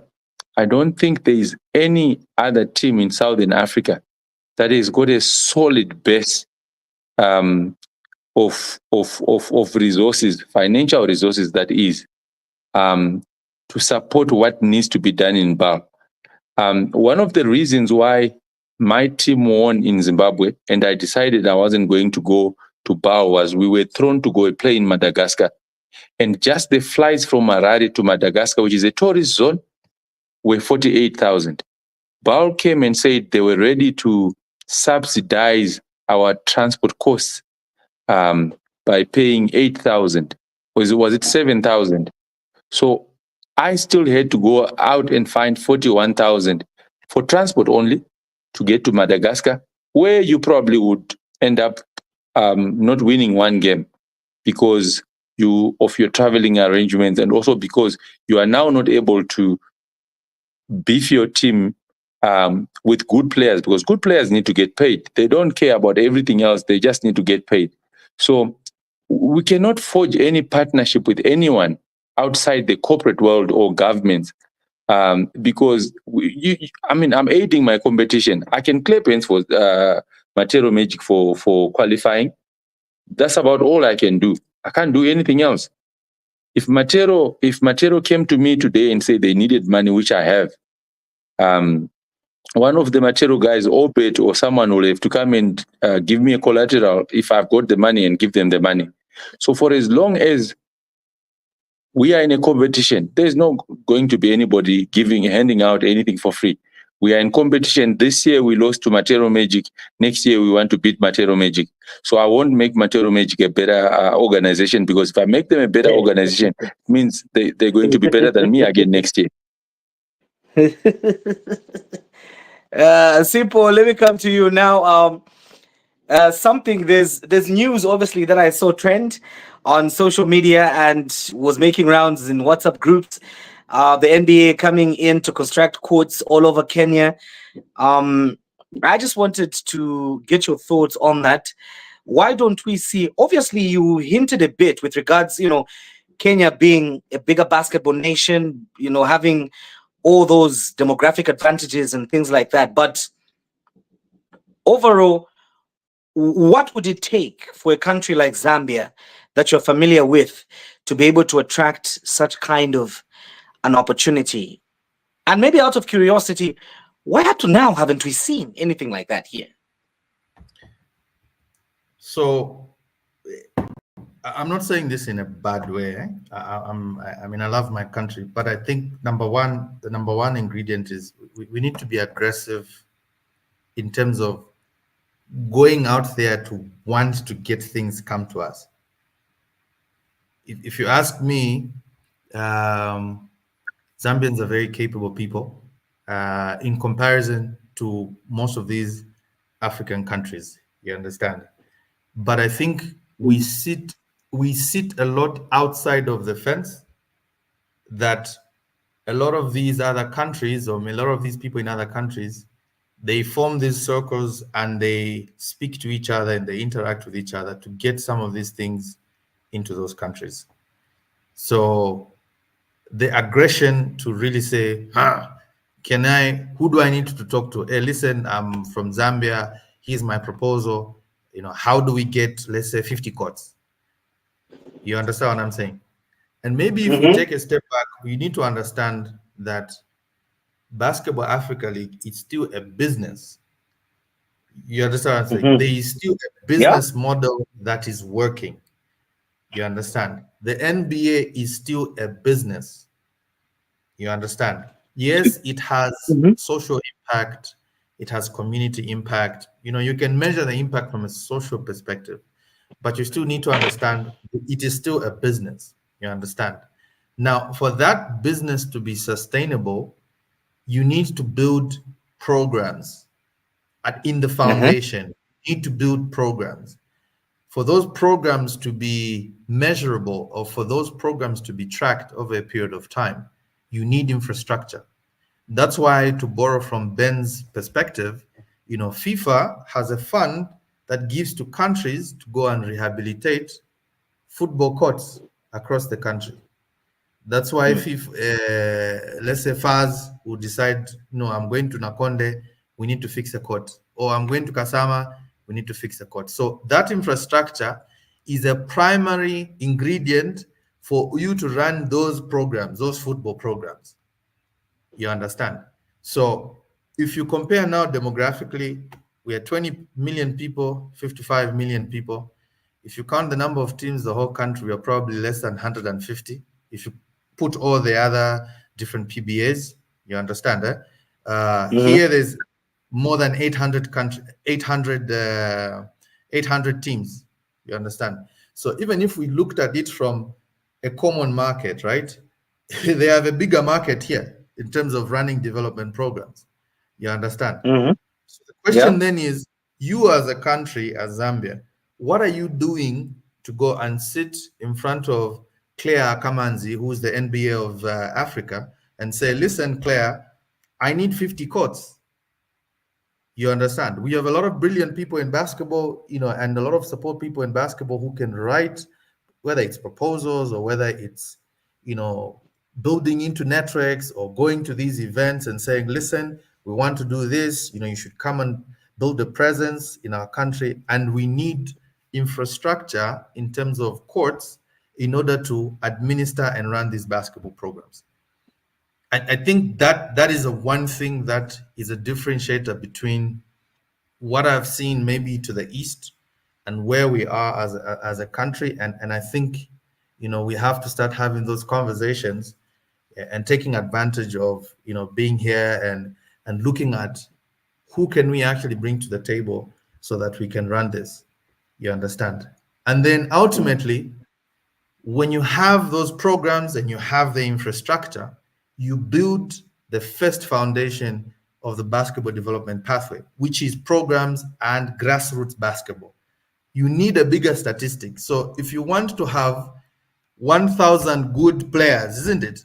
Speaker 2: I don't think there is any other team in Southern Africa that has got a solid base of resources, financial resources, that is, to support what needs to be done in Bal. One of the reasons why my team won in Zimbabwe and I decided I wasn't going to go to Bal was we were thrown to go play in Madagascar. And just the flights from Harare to Madagascar, which is a tourist zone, were 48,000. Bal came and said they were ready to subsidize our transport costs by paying 8,000. Was it 7,000? So I still had to go out and find 41,000 for transport only to get to Madagascar, where you probably would end up not winning one game because of your traveling arrangements, and also because you are now not able to beef your team with good players, because good players need to get paid. They don't care about everything else. They just need to get paid. So we cannot forge any partnership with anyone outside the corporate world or governments because I'm aiding my competition. I can clap hands for Matero Magic for qualifying. That's about all I can do. I can't do anything else. If Matero came to me today and said they needed money, which I have, one of the Matero guys, Obet or someone, will have to come and give me a collateral if I've got the money and give them the money. So for as long as we are in a competition, there's not going to be anybody handing out anything for free. We are in competition. This year we lost to Matero Magic. Next year we want to beat Matero Magic. So I won't make Matero Magic a better organization, because if I make them a better organization, it means they're going to be better than me again next year.
Speaker 1: Simple, let me come to you now. There's news obviously that I saw trend on social media and was making rounds in WhatsApp groups. The NBA coming in to construct courts all over Kenya. I just wanted to get your thoughts on that. Why don't we see? Obviously, you hinted a bit with regards, Kenya being a bigger basketball nation, having all those demographic advantages and things like that. But overall, what would it take for a country like Zambia that you're familiar with to be able to attract such kind of an opportunity? And maybe out of curiosity, why up to now haven't we seen anything like that here?
Speaker 4: So I'm not saying this in a bad way. I love my country, but I think the number one ingredient is we need to be aggressive in terms of going out there to want to get things come to us. If you ask me, Zambians are very capable people in comparison to most of these African countries. You understand? But I think we sit a lot outside of the fence, that a lot of these other countries, or a lot of these people in other countries, they form these circles and they speak to each other and they interact with each other to get some of these things into those countries. So the aggression to really say, who do I need to talk to? Hey, listen, I'm from Zambia. Here's my proposal. How do we get, let's say, 50 courts? You understand what I'm saying? And maybe if we
Speaker 1: Mm-hmm.
Speaker 4: take a step back, we need to understand that Basketball Africa League is still a business. You understand what I'm saying?
Speaker 1: Mm-hmm.
Speaker 4: There is still a
Speaker 1: Yeah.
Speaker 4: business model that is working. You understand? The NBA is still a business. You understand? Yes, it has
Speaker 1: Mm-hmm.
Speaker 4: social impact, it has community impact. You can measure the impact from a social perspective, but you still need to understand it is still a business. You understand? Now, for that business to be sustainable, you need to build programs in the
Speaker 1: Uh-huh.
Speaker 4: foundation. You need to build programs. For those programs to be measurable or for those programs to be tracked over a period of time, you need infrastructure. That's why, to borrow from Ben's perspective, FIFA has a fund that gives to countries to go and rehabilitate football courts across the country. That's why
Speaker 1: Mm.
Speaker 4: if let's say Faz will decide, no, I'm going to Nakonde, we need to fix a court, or I'm going to Kasama, we need to fix a court. So that infrastructure is a primary ingredient for you to run those programs, those football programs. You understand? So if you compare now demographically, we are 20 million people, 55 million people. If you count the number of teams, the whole country, we are probably less than 150. If you put all the other different PBAs, you understand, eh?
Speaker 1: Mm-hmm.
Speaker 4: Here there's more than 800 country, 800 teams. You understand? So even if we looked at it from a common market, right? They have a bigger market here in terms of running development programs. You understand?
Speaker 1: Mm-hmm.
Speaker 4: So the
Speaker 1: Yeah.
Speaker 4: question then is, you as a country, as Zambia, what are you doing to go and sit in front of Claire Kamanzi, who's the NBA of Africa, and say, listen, Claire, I need 50 courts. You understand? We have a lot of brilliant people in basketball, and a lot of support people in basketball who can write, whether it's proposals or whether it's, you know, building into networks or going to these events and saying, listen, we want to do this, you should come and build a presence in our country. And we need infrastructure in terms of courts in order to administer and run these basketball programs. I think that is a one thing that is a differentiator between what I've seen maybe to the east and where we are as a country. And I think, we have to start having those conversations and taking advantage of, being here and looking at who can we actually bring to the table so that we can run this. You understand? And then
Speaker 1: Mm.
Speaker 4: ultimately, when you have those programs and you have the infrastructure, you build the first foundation of the basketball development pathway, which is programs and grassroots basketball. You need a bigger statistic. So if you want to have 1,000 good players, isn't it?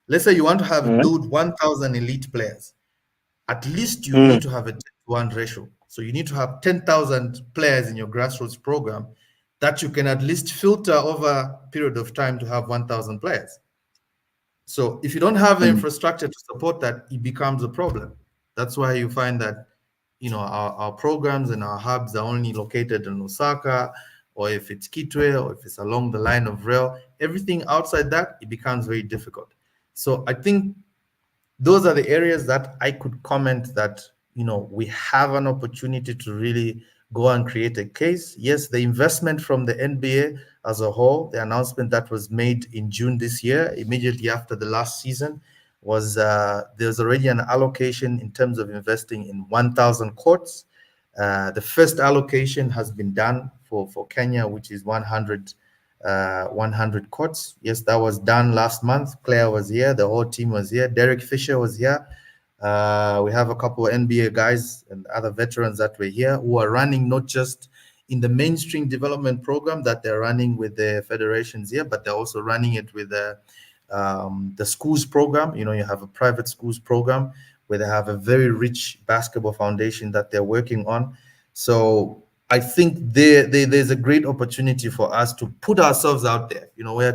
Speaker 4: Let's say you want to have
Speaker 1: Mm.
Speaker 4: build 1,000 elite players. At least you
Speaker 1: Mm.
Speaker 4: need to have a 10-to-1 ratio. So you need to have 10,000 players in your grassroots program that you can at least filter over a period of time to have 1,000 players. So if you don't have the
Speaker 1: Mm.
Speaker 4: infrastructure to support that, it becomes a problem. That's why you find that, our programs and our hubs are only located in Osaka, or if it's Kitwe, or if it's along the line of rail. Everything outside that, it becomes very difficult. So I think those are the areas that I could comment that, we have an opportunity to really go and create a case. Yes, the investment from the NBA as a whole, the announcement that was made in June this year, immediately after the last season, was there's already an allocation in terms of investing in 1,000 courts. The first allocation has been done for Kenya, which is 100 courts. Yes, that was done last month. Claire was here, the whole team was here. Derek Fisher was here. We have a couple of NBA guys and other veterans that were here who are running not just in the mainstream development program that they're running with the federations here, but they're also running it with the schools program. You have a private schools program where they have a very rich basketball foundation that they're working on. So I think there's a great opportunity for us to put ourselves out there.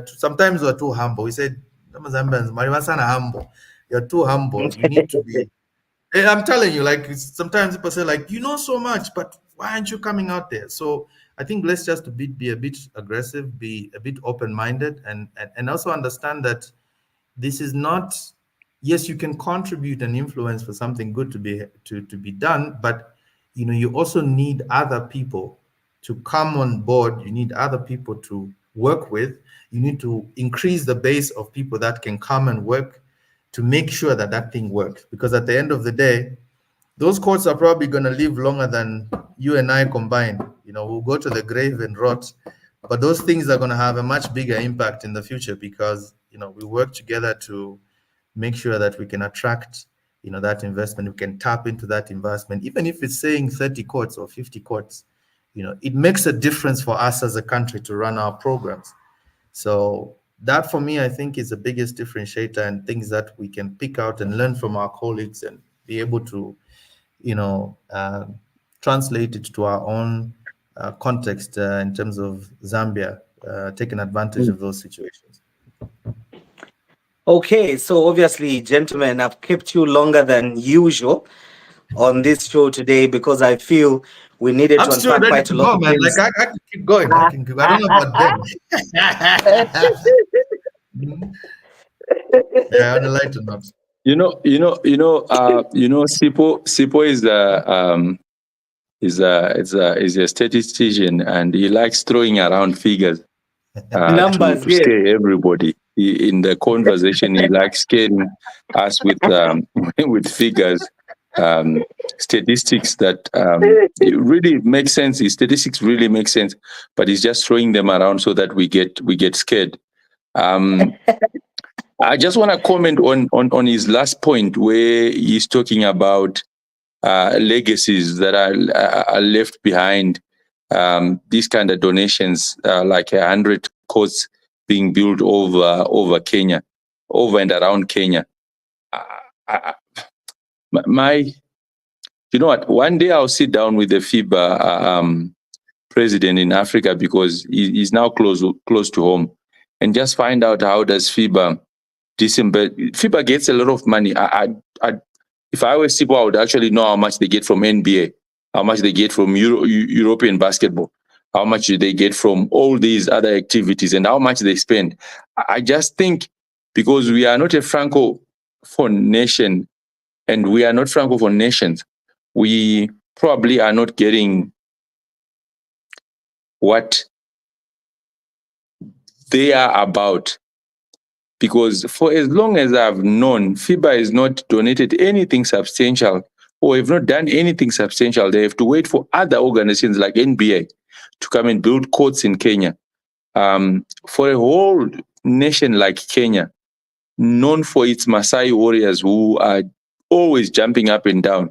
Speaker 4: Sometimes we're too humble. We said, "Zambians, Marivasana humble." You're too humble. You need to be. I'm telling you, like sometimes people say, like, you know so much, but why aren't you coming out there? So I think let's just be a bit aggressive, be a bit open-minded, and also understand that this is not. Yes, you can contribute and influence for something good to be done, but you also need other people to come on board. You need other people to work with. You need to increase the base of people that can come and work to make sure that that thing works. Because at the end of the day, those courts are probably going to live longer than you and I combined. We'll go to the grave and rot, but those things are going to have a much bigger impact in the future because we work together to make sure that we can attract that investment. We can tap into that investment, even if it's saying 30 courts or 50 courts. It makes a difference for us as a country to run our programs. So that for me, I think is the biggest differentiator and things that we can pick out and learn from our colleagues and be able to, translate it to our own context in terms of Zambia, taking advantage of those situations.
Speaker 1: Okay, so obviously, gentlemen, I've kept you longer than usual on this show today because I feel we needed
Speaker 4: I'm
Speaker 1: to
Speaker 4: still
Speaker 1: unpack
Speaker 4: ready
Speaker 1: quite a
Speaker 4: to
Speaker 1: lot
Speaker 4: go,
Speaker 1: of
Speaker 4: man. Like
Speaker 1: things.
Speaker 4: I can keep going. I can. I don't know about them. Yeah, on a lighter note.
Speaker 2: Sipo is a statistician, and he likes throwing around figures
Speaker 1: Numbers,
Speaker 2: to
Speaker 1: yes.
Speaker 2: scare everybody. In the conversation, he likes scaring us with with figures, statistics that it really makes sense. His statistics really make sense, but he's just throwing them around so that we get scared. I just want to comment on his last point where he's talking about legacies that are left behind. These kind of donations, like 100 courts being built over Kenya, over and around Kenya. My, you know what? One day I'll sit down with the FIBA president in Africa because he's now close to home, and just find out how does FIBA FIBA gets a lot of money. If I were Sipo, I would actually know how much they get from NBA, how much they get from European basketball, how much they get from all these other activities, and how much they spend. I just think because we are not a francophone nation, and we are not francophone nations, we probably are not getting what they are about. Because for as long as I've known, FIBA has not donated anything substantial or have not done anything substantial. They have to wait for other organizations like NBA to come and build courts in Kenya. For a whole nation like Kenya, known for its Maasai warriors who are always jumping up and down,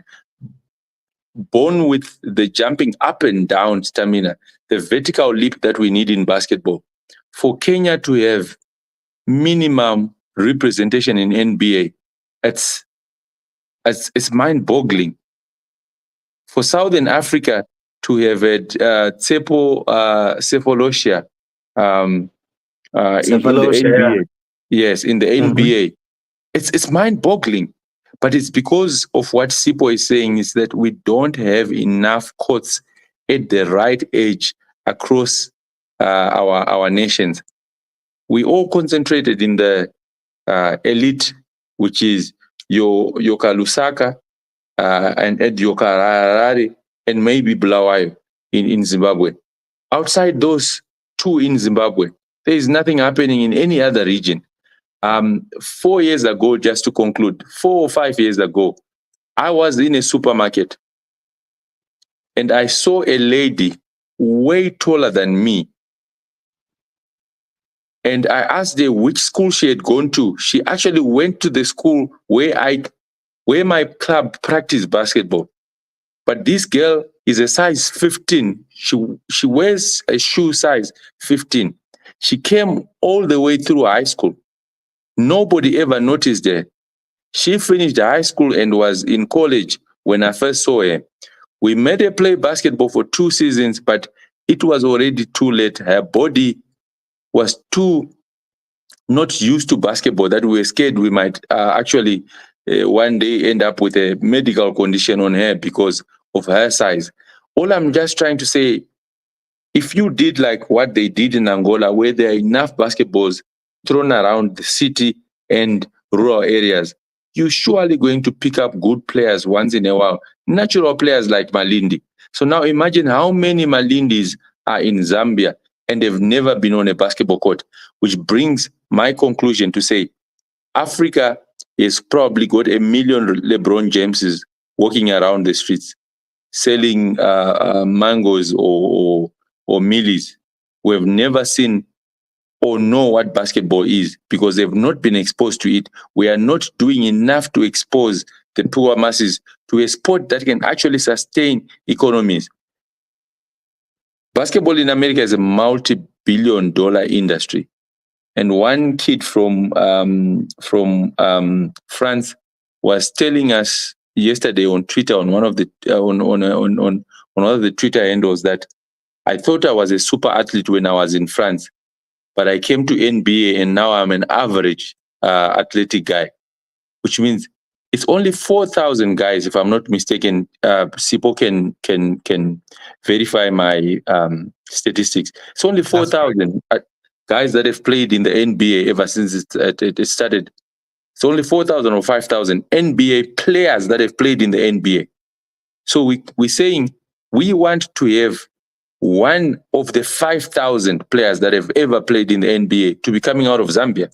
Speaker 2: born with the jumping up and down stamina, the vertical leap that we need in basketball, for Kenya to have minimum representation in NBA, it's mind-boggling. For Southern Africa to have had Tsepo Sefolosha in the
Speaker 1: Cephalosha, yeah.
Speaker 2: NBA, yes, in the
Speaker 1: Mhm.
Speaker 2: NBA, it's mind-boggling. But it's because of what Sipo is saying, is that we don't have enough courts at the right age across our nations. We all concentrated in the elite, which is Yoka Lusaka and Ed Yoka Harare and maybe Bulawayo in Zimbabwe. Outside those two in Zimbabwe, there is nothing happening in any other region. 4 years ago, just to conclude, 4 or 5 years ago, I was in a supermarket and I saw a lady way taller than me. And I asked her which school she had gone to. She actually went to the school where my club practiced basketball. But this girl is a size 15. She wears a shoe size 15. She came all the way through high school. Nobody ever noticed her. She finished high school and was in college when I first saw her. We made her play basketball for 2 seasons, but it was already too late. Her body was too not used to basketball, that we were scared we might actually one day end up with a medical condition on her because of her size. All I'm just trying to say, if you did like what they did in Angola, where there are enough basketballs thrown around the city and rural areas, you're surely going to pick up good players once in a while, natural players like Malindi. So now imagine how many Malindis are in Zambia and they've never been on a basketball court, which brings my conclusion to say Africa has probably got a million LeBron Jameses walking around the streets selling mangoes or millies who have never seen or know what basketball is because they've not been exposed to it. We are not doing enough to expose the poor masses to a sport that can actually sustain economies. Basketball in America is a multi-billion-dollar industry. And one kid from France was telling us yesterday on Twitter on one of the on one of the Twitter handles that I thought I was a super athlete when I was in France, but I came to NBA and now I'm an average athletic guy, which means it's only 4,000 guys, if I'm not mistaken. Sipo can verify my statistics. It's only 4,000 guys that have played in the NBA ever since it started. It's only 4,000 or 5,000 NBA players that have played in the NBA. So we're saying we want to have one of the 5,000 players that have ever played in the NBA to be coming out of Zambia.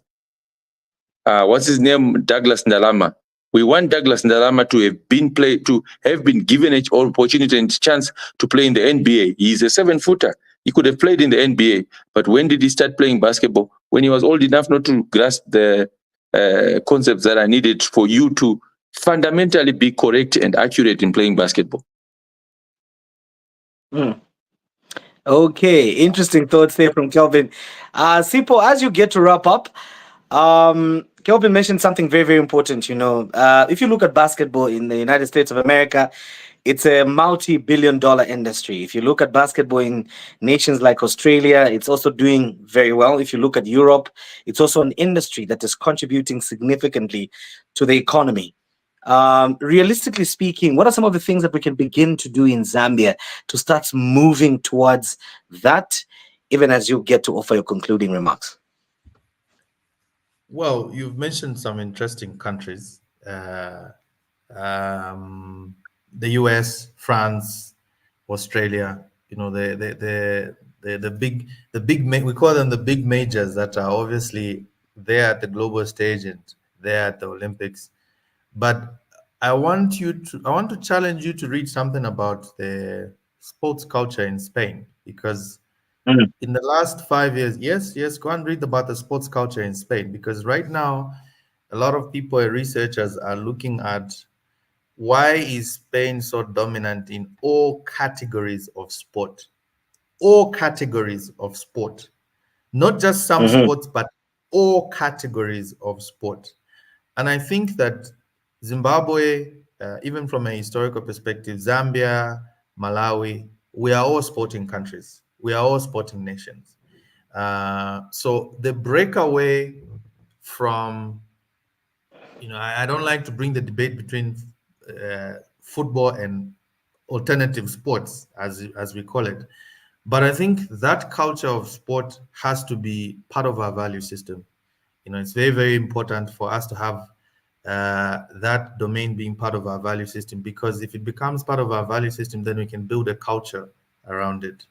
Speaker 2: What's his name? Douglas Ndalama. We want Douglas Ndalama to have been given an opportunity and chance to play in the NBA. He's a 7-footer. He could have played in the NBA, but when did he start playing basketball? When he was old enough not to grasp the concepts that are needed for you to fundamentally be correct and accurate in playing basketball.
Speaker 1: Okay, interesting thoughts there from Kelvin. Sipo, as you get to wrap up, Kelvin mentioned something very, very important. If you look at basketball in the United States of America, it's a multi-billion-dollar industry. If you look at basketball in nations like Australia, it's also doing very well. If you look at Europe, it's also an industry that is contributing significantly to the economy. Realistically speaking, what are some of the things that we can begin to do in Zambia to start moving towards that, even as you get to offer your concluding remarks?
Speaker 4: Well, you've mentioned some interesting countries. The US, France, Australia, we call them the big majors that are obviously there at the global stage and there at the Olympics. But I want to challenge you to read something about the sports culture in Spain, because in the last 5 years, yes, go and read about the sports culture in Spain, because right now a lot of people, researchers, are looking at why is Spain so dominant in all categories of sport? All categories of sport. Not just some sports, but all categories of sport. And I think that Zimbabwe, even from a historical perspective, Zambia, Malawi, we are all sporting countries. We are all sporting nations. So the breakaway from, I don't like to bring the debate between football and alternative sports, as we call it. But I think that culture of sport has to be part of our value system. It's very, very important for us to have that domain being part of our value system, because if it becomes part of our value system, then we can build a culture around it.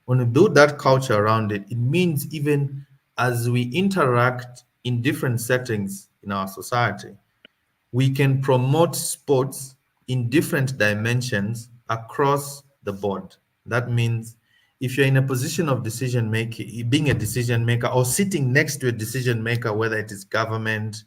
Speaker 4: When we build that culture around it, it means even as we interact in different settings in our society, we can promote sports in different dimensions across the board. That means if you're in a position of decision making, being a decision maker or sitting next to a decision maker, whether it is government,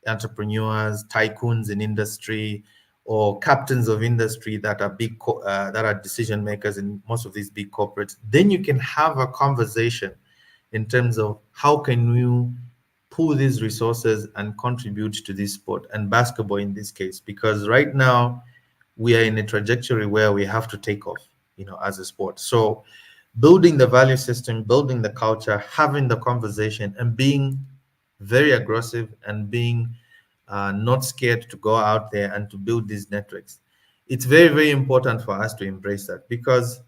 Speaker 4: entrepreneurs, tycoons in industry, or captains of industry that are that are decision makers in most of these big corporates, then you can have a conversation in terms of how can you pool these resources and contribute to this sport, and basketball in this case, because right now we are in a trajectory where we have to take off, as a sport. So building the value system, building the culture, having the conversation, and being very aggressive, and being not scared to go out there and to build these networks. It's very, very important for us to embrace that, because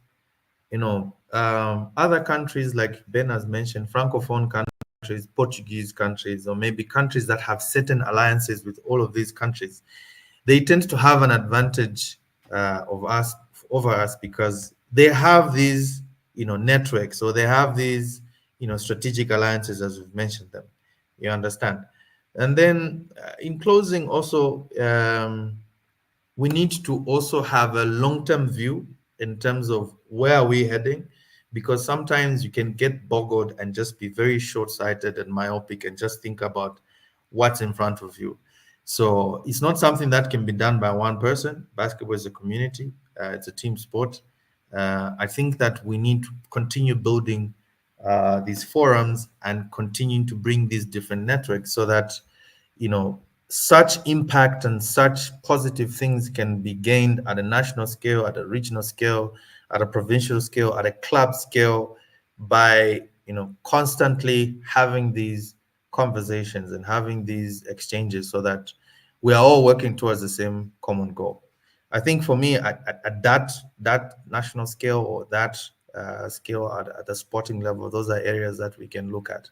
Speaker 4: other countries, like Ben has mentioned, francophone countries, Portuguese countries, or maybe countries that have certain alliances with all of these countries, they tend to have an advantage of us over us, because they have these networks, or they have these strategic alliances, as we've mentioned them. You understand? And then in closing, also we need to also have a long-term view in terms of where are we heading, because sometimes you can get boggled and just be very short-sighted and myopic and just think about what's in front of you. So it's not something that can be done by one person. Basketball is a community. It's a team sport. I think that we need to continue building these forums and continuing to bring these different networks, so that such impact and such positive things can be gained at a national scale, at a regional scale, at a provincial scale, at a club scale, by constantly having these conversations and having these exchanges, so that we are all working towards the same common goal. I think for me, at that national scale, or that scale at the sporting level, those are areas that we can look at.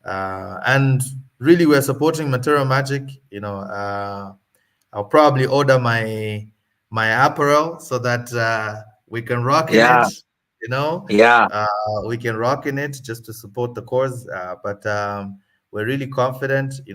Speaker 4: And really, we're supporting Material Magic. I'll probably order my apparel, so that we can rock in
Speaker 1: Yeah,
Speaker 4: it. You know,
Speaker 1: yeah.
Speaker 4: uh, we can rock in it just to support the cause. But we're really confident. I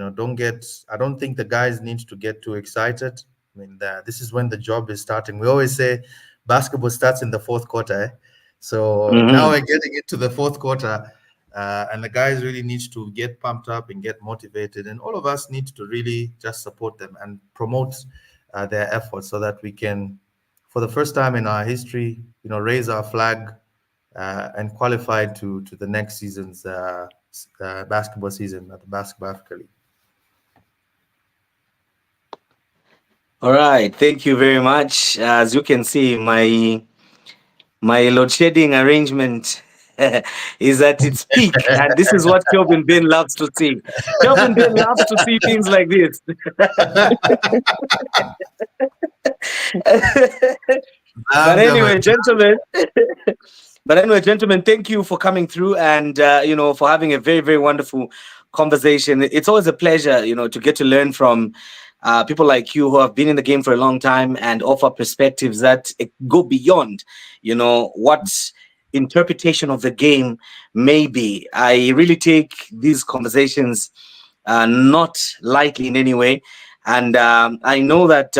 Speaker 4: don't think the guys need to get too excited. I mean, this is when the job is starting. We always say basketball starts in the fourth quarter. So now
Speaker 1: Hmm.
Speaker 4: we're getting into the fourth quarter. And the guys really need to get pumped up and get motivated, and all of us need to really just support them and promote their efforts, so that we can, for the first time in our history, raise our flag and qualify to the next season's basketball season at the Basketball Africa League.
Speaker 1: All right. Thank you very much. As you can see, my load shedding arrangement is at its peak, and this is what Kelvin Bain loves to see. Kelvin Bain loves to see things like this. But anyway, gentlemen, thank you for coming through, and for having a very, very wonderful conversation. It's always a pleasure, to get to learn from people like you who have been in the game for a long time and offer perspectives that go beyond, what interpretation of the game may be. I really take these conversations not lightly in any way, and I know that.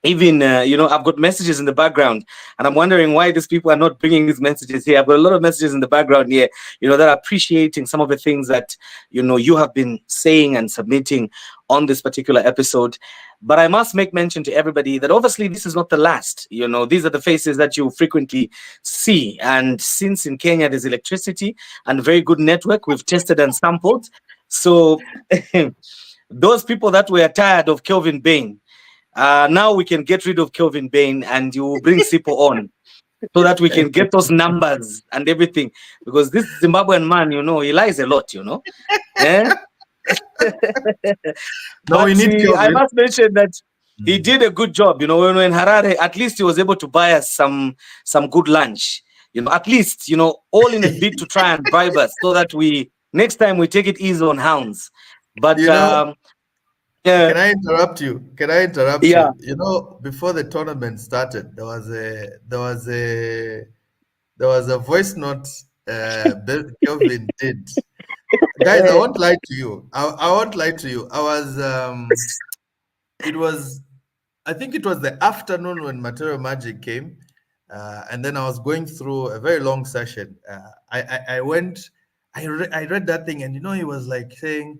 Speaker 1: Even I've got messages in the background, and I'm wondering why these people are not bringing these messages here. I've got a lot of messages in the background here, that are appreciating some of the things that you have been saying and submitting on this particular episode. But I must make mention to everybody that obviously this is not the last. These are the faces that you frequently see, and since in Kenya there's electricity and very good network, we've tested and sampled. So those people that were tired of Kelvin Bain, now we can get rid of Kelvin Bain, and you bring Sipo on, so that we can get those numbers and everything. Because this Zimbabwean man, he lies a lot, Eh?
Speaker 4: No, we
Speaker 1: But
Speaker 4: need
Speaker 1: I
Speaker 4: Kelvin.
Speaker 1: must mention that he did a good job. When Harare, at least he was able to buy us some good lunch. At least, all in a bid to try and bribe us, so that next time we take it easy on hounds. But
Speaker 4: Can I interrupt you? Can I interrupt
Speaker 1: yeah.
Speaker 4: you? Before the tournament started, there was a voice note Kelvin did. Guys, I won't lie to you. I won't lie to you. It was, I think it was the afternoon when Material Magic came, and then I was going through a very long session. I read that thing, and he was like saying,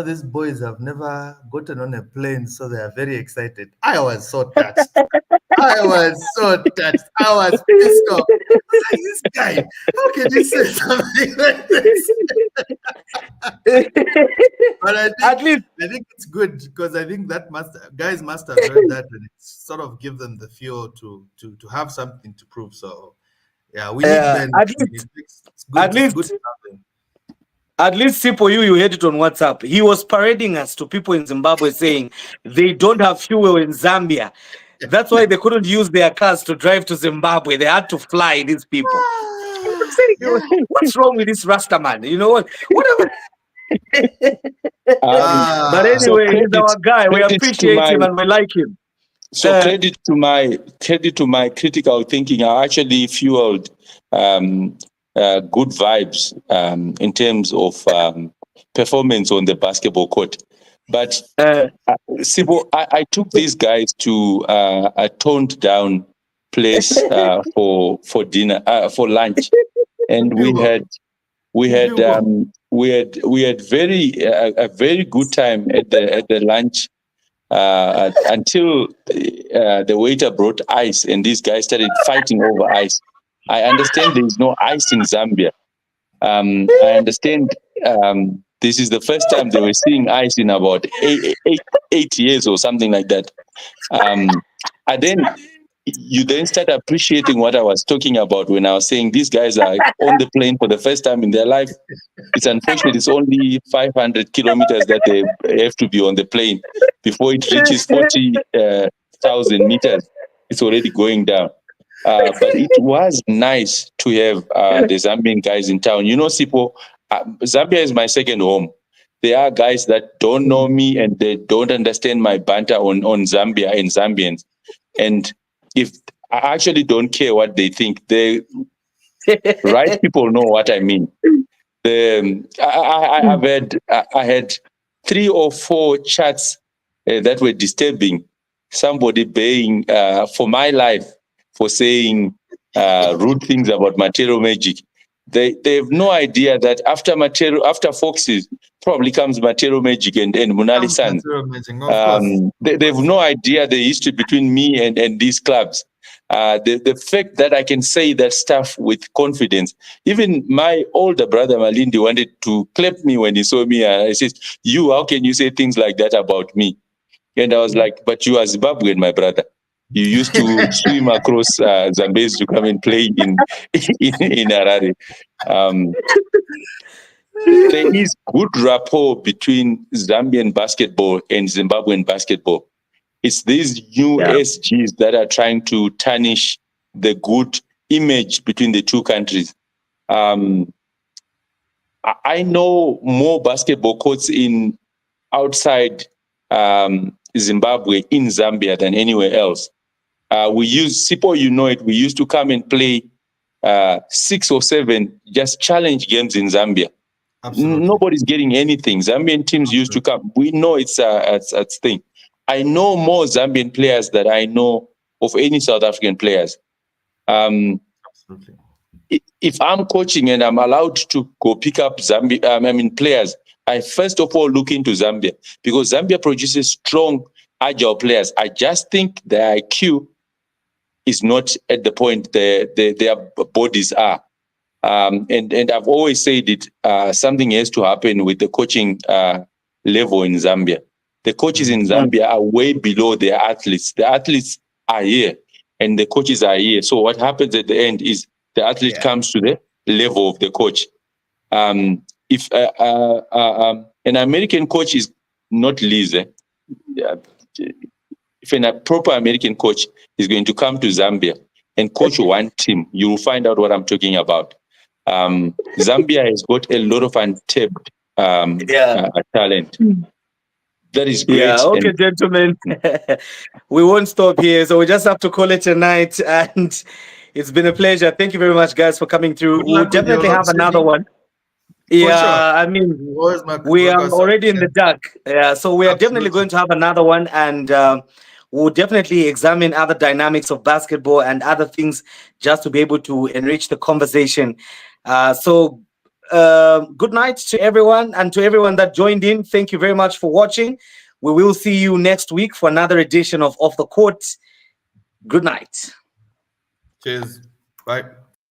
Speaker 4: these boys have never gotten on a plane, so they are very excited. I was so touched. I was so touched. I was pissed off. I was like, this guy, how can he say something like this? But
Speaker 1: At least,
Speaker 4: I think it's good, because I think that guys must have heard that, and it's sort of give them the fuel to have something to prove. So yeah, we need Ben.
Speaker 1: at
Speaker 4: It's
Speaker 1: least,
Speaker 4: good.
Speaker 1: at
Speaker 4: It's good
Speaker 1: least
Speaker 4: to have him.
Speaker 1: At least Sipo, you had it on WhatsApp. He was parading us to people in Zimbabwe saying they don't have fuel in Zambia. That's why they couldn't use their cars to drive to Zimbabwe. They had to fly, these people. I'm saying, what's wrong with this Rasta man? You know what? Whatever. But
Speaker 2: So
Speaker 1: anyway, he's our guy. We
Speaker 2: credit to
Speaker 1: appreciate
Speaker 2: my
Speaker 1: him and we like him.
Speaker 2: So credit to my critical thinking. I actually fueled good vibes in terms of performance on the basketball court. But Sibo, I took these guys to a toned down place for dinner for lunch, and we had very a very good time at the lunch until the waiter brought ice and these guys started fighting over ice. I understand there is no ice in Zambia. I understand this is the first time they were seeing ice in about eight years or something like that. And then you then start appreciating what I was talking about when I was saying these guys are on the plane for the first time in their life. It's unfortunate it's only 500 kilometers that they have to be on the plane before it reaches 40,000 meters. It's already going down. But it was nice to have the Zambian guys in town. You know, Sipo, Zambia is my second home. There are guys that don't know me and they don't understand my banter on Zambia and Zambians. And if I actually don't care what they think, the right people know what I mean. I had 3 or 4 chats that were disturbing. Somebody baying for my life for saying rude things about Matero Magic. They have no idea that after Foxes probably comes Matero Magic and Munali San. They have no idea the history between me and these clubs. The fact that I can say that stuff with confidence. Even my older brother Malindi wanted to clap me when he saw me. I said, how can you say things like that about me? And I was like, but you are Zimbabwean, my brother. You used to swim across Zambezi to come and play in Harare. There is good rapport between Zambian basketball and Zimbabwean basketball. It's these new SGs that are trying to tarnish the good image between the two countries. I know more basketball courts outside Zimbabwe in Zambia than anywhere else. We used to come and play 6 or 7 just challenge games in Zambia. Absolutely. Nobody's getting anything. Zambian teams used to come. We know it's a thing. I know more Zambian players than I know of any South African players. Absolutely. If I'm coaching and I'm allowed to go pick up players, I first of all look into Zambia because Zambia produces strong, agile players. I just think their IQ is not at the point their bodies are. And I've always said it, something has to happen with the coaching level in Zambia. The coaches in Zambia are way below their athletes. The athletes are here and the coaches are here. So what happens at the end is the athlete comes to the level of the coach. If an American coach is not lazy, if a proper American coach is going to come to Zambia and coach one team, you will find out what I'm talking about. Zambia has got a lot of untapped talent. That is great.
Speaker 1: Yeah, okay, gentlemen. We won't stop here, so we just have to call it a night. And it's been a pleasure. Thank you very much, guys, for coming through. We'll definitely have another one. Yeah, sure. I mean, we are already in the dark. Yeah, so we are definitely going to have another one, and we'll definitely examine other dynamics of basketball and other things just to be able to enrich the conversation. So good night to everyone, and to everyone that joined in. Thank you very much for watching. We will see you next week for another edition of Off the Court. Good night.
Speaker 4: Cheers. Bye.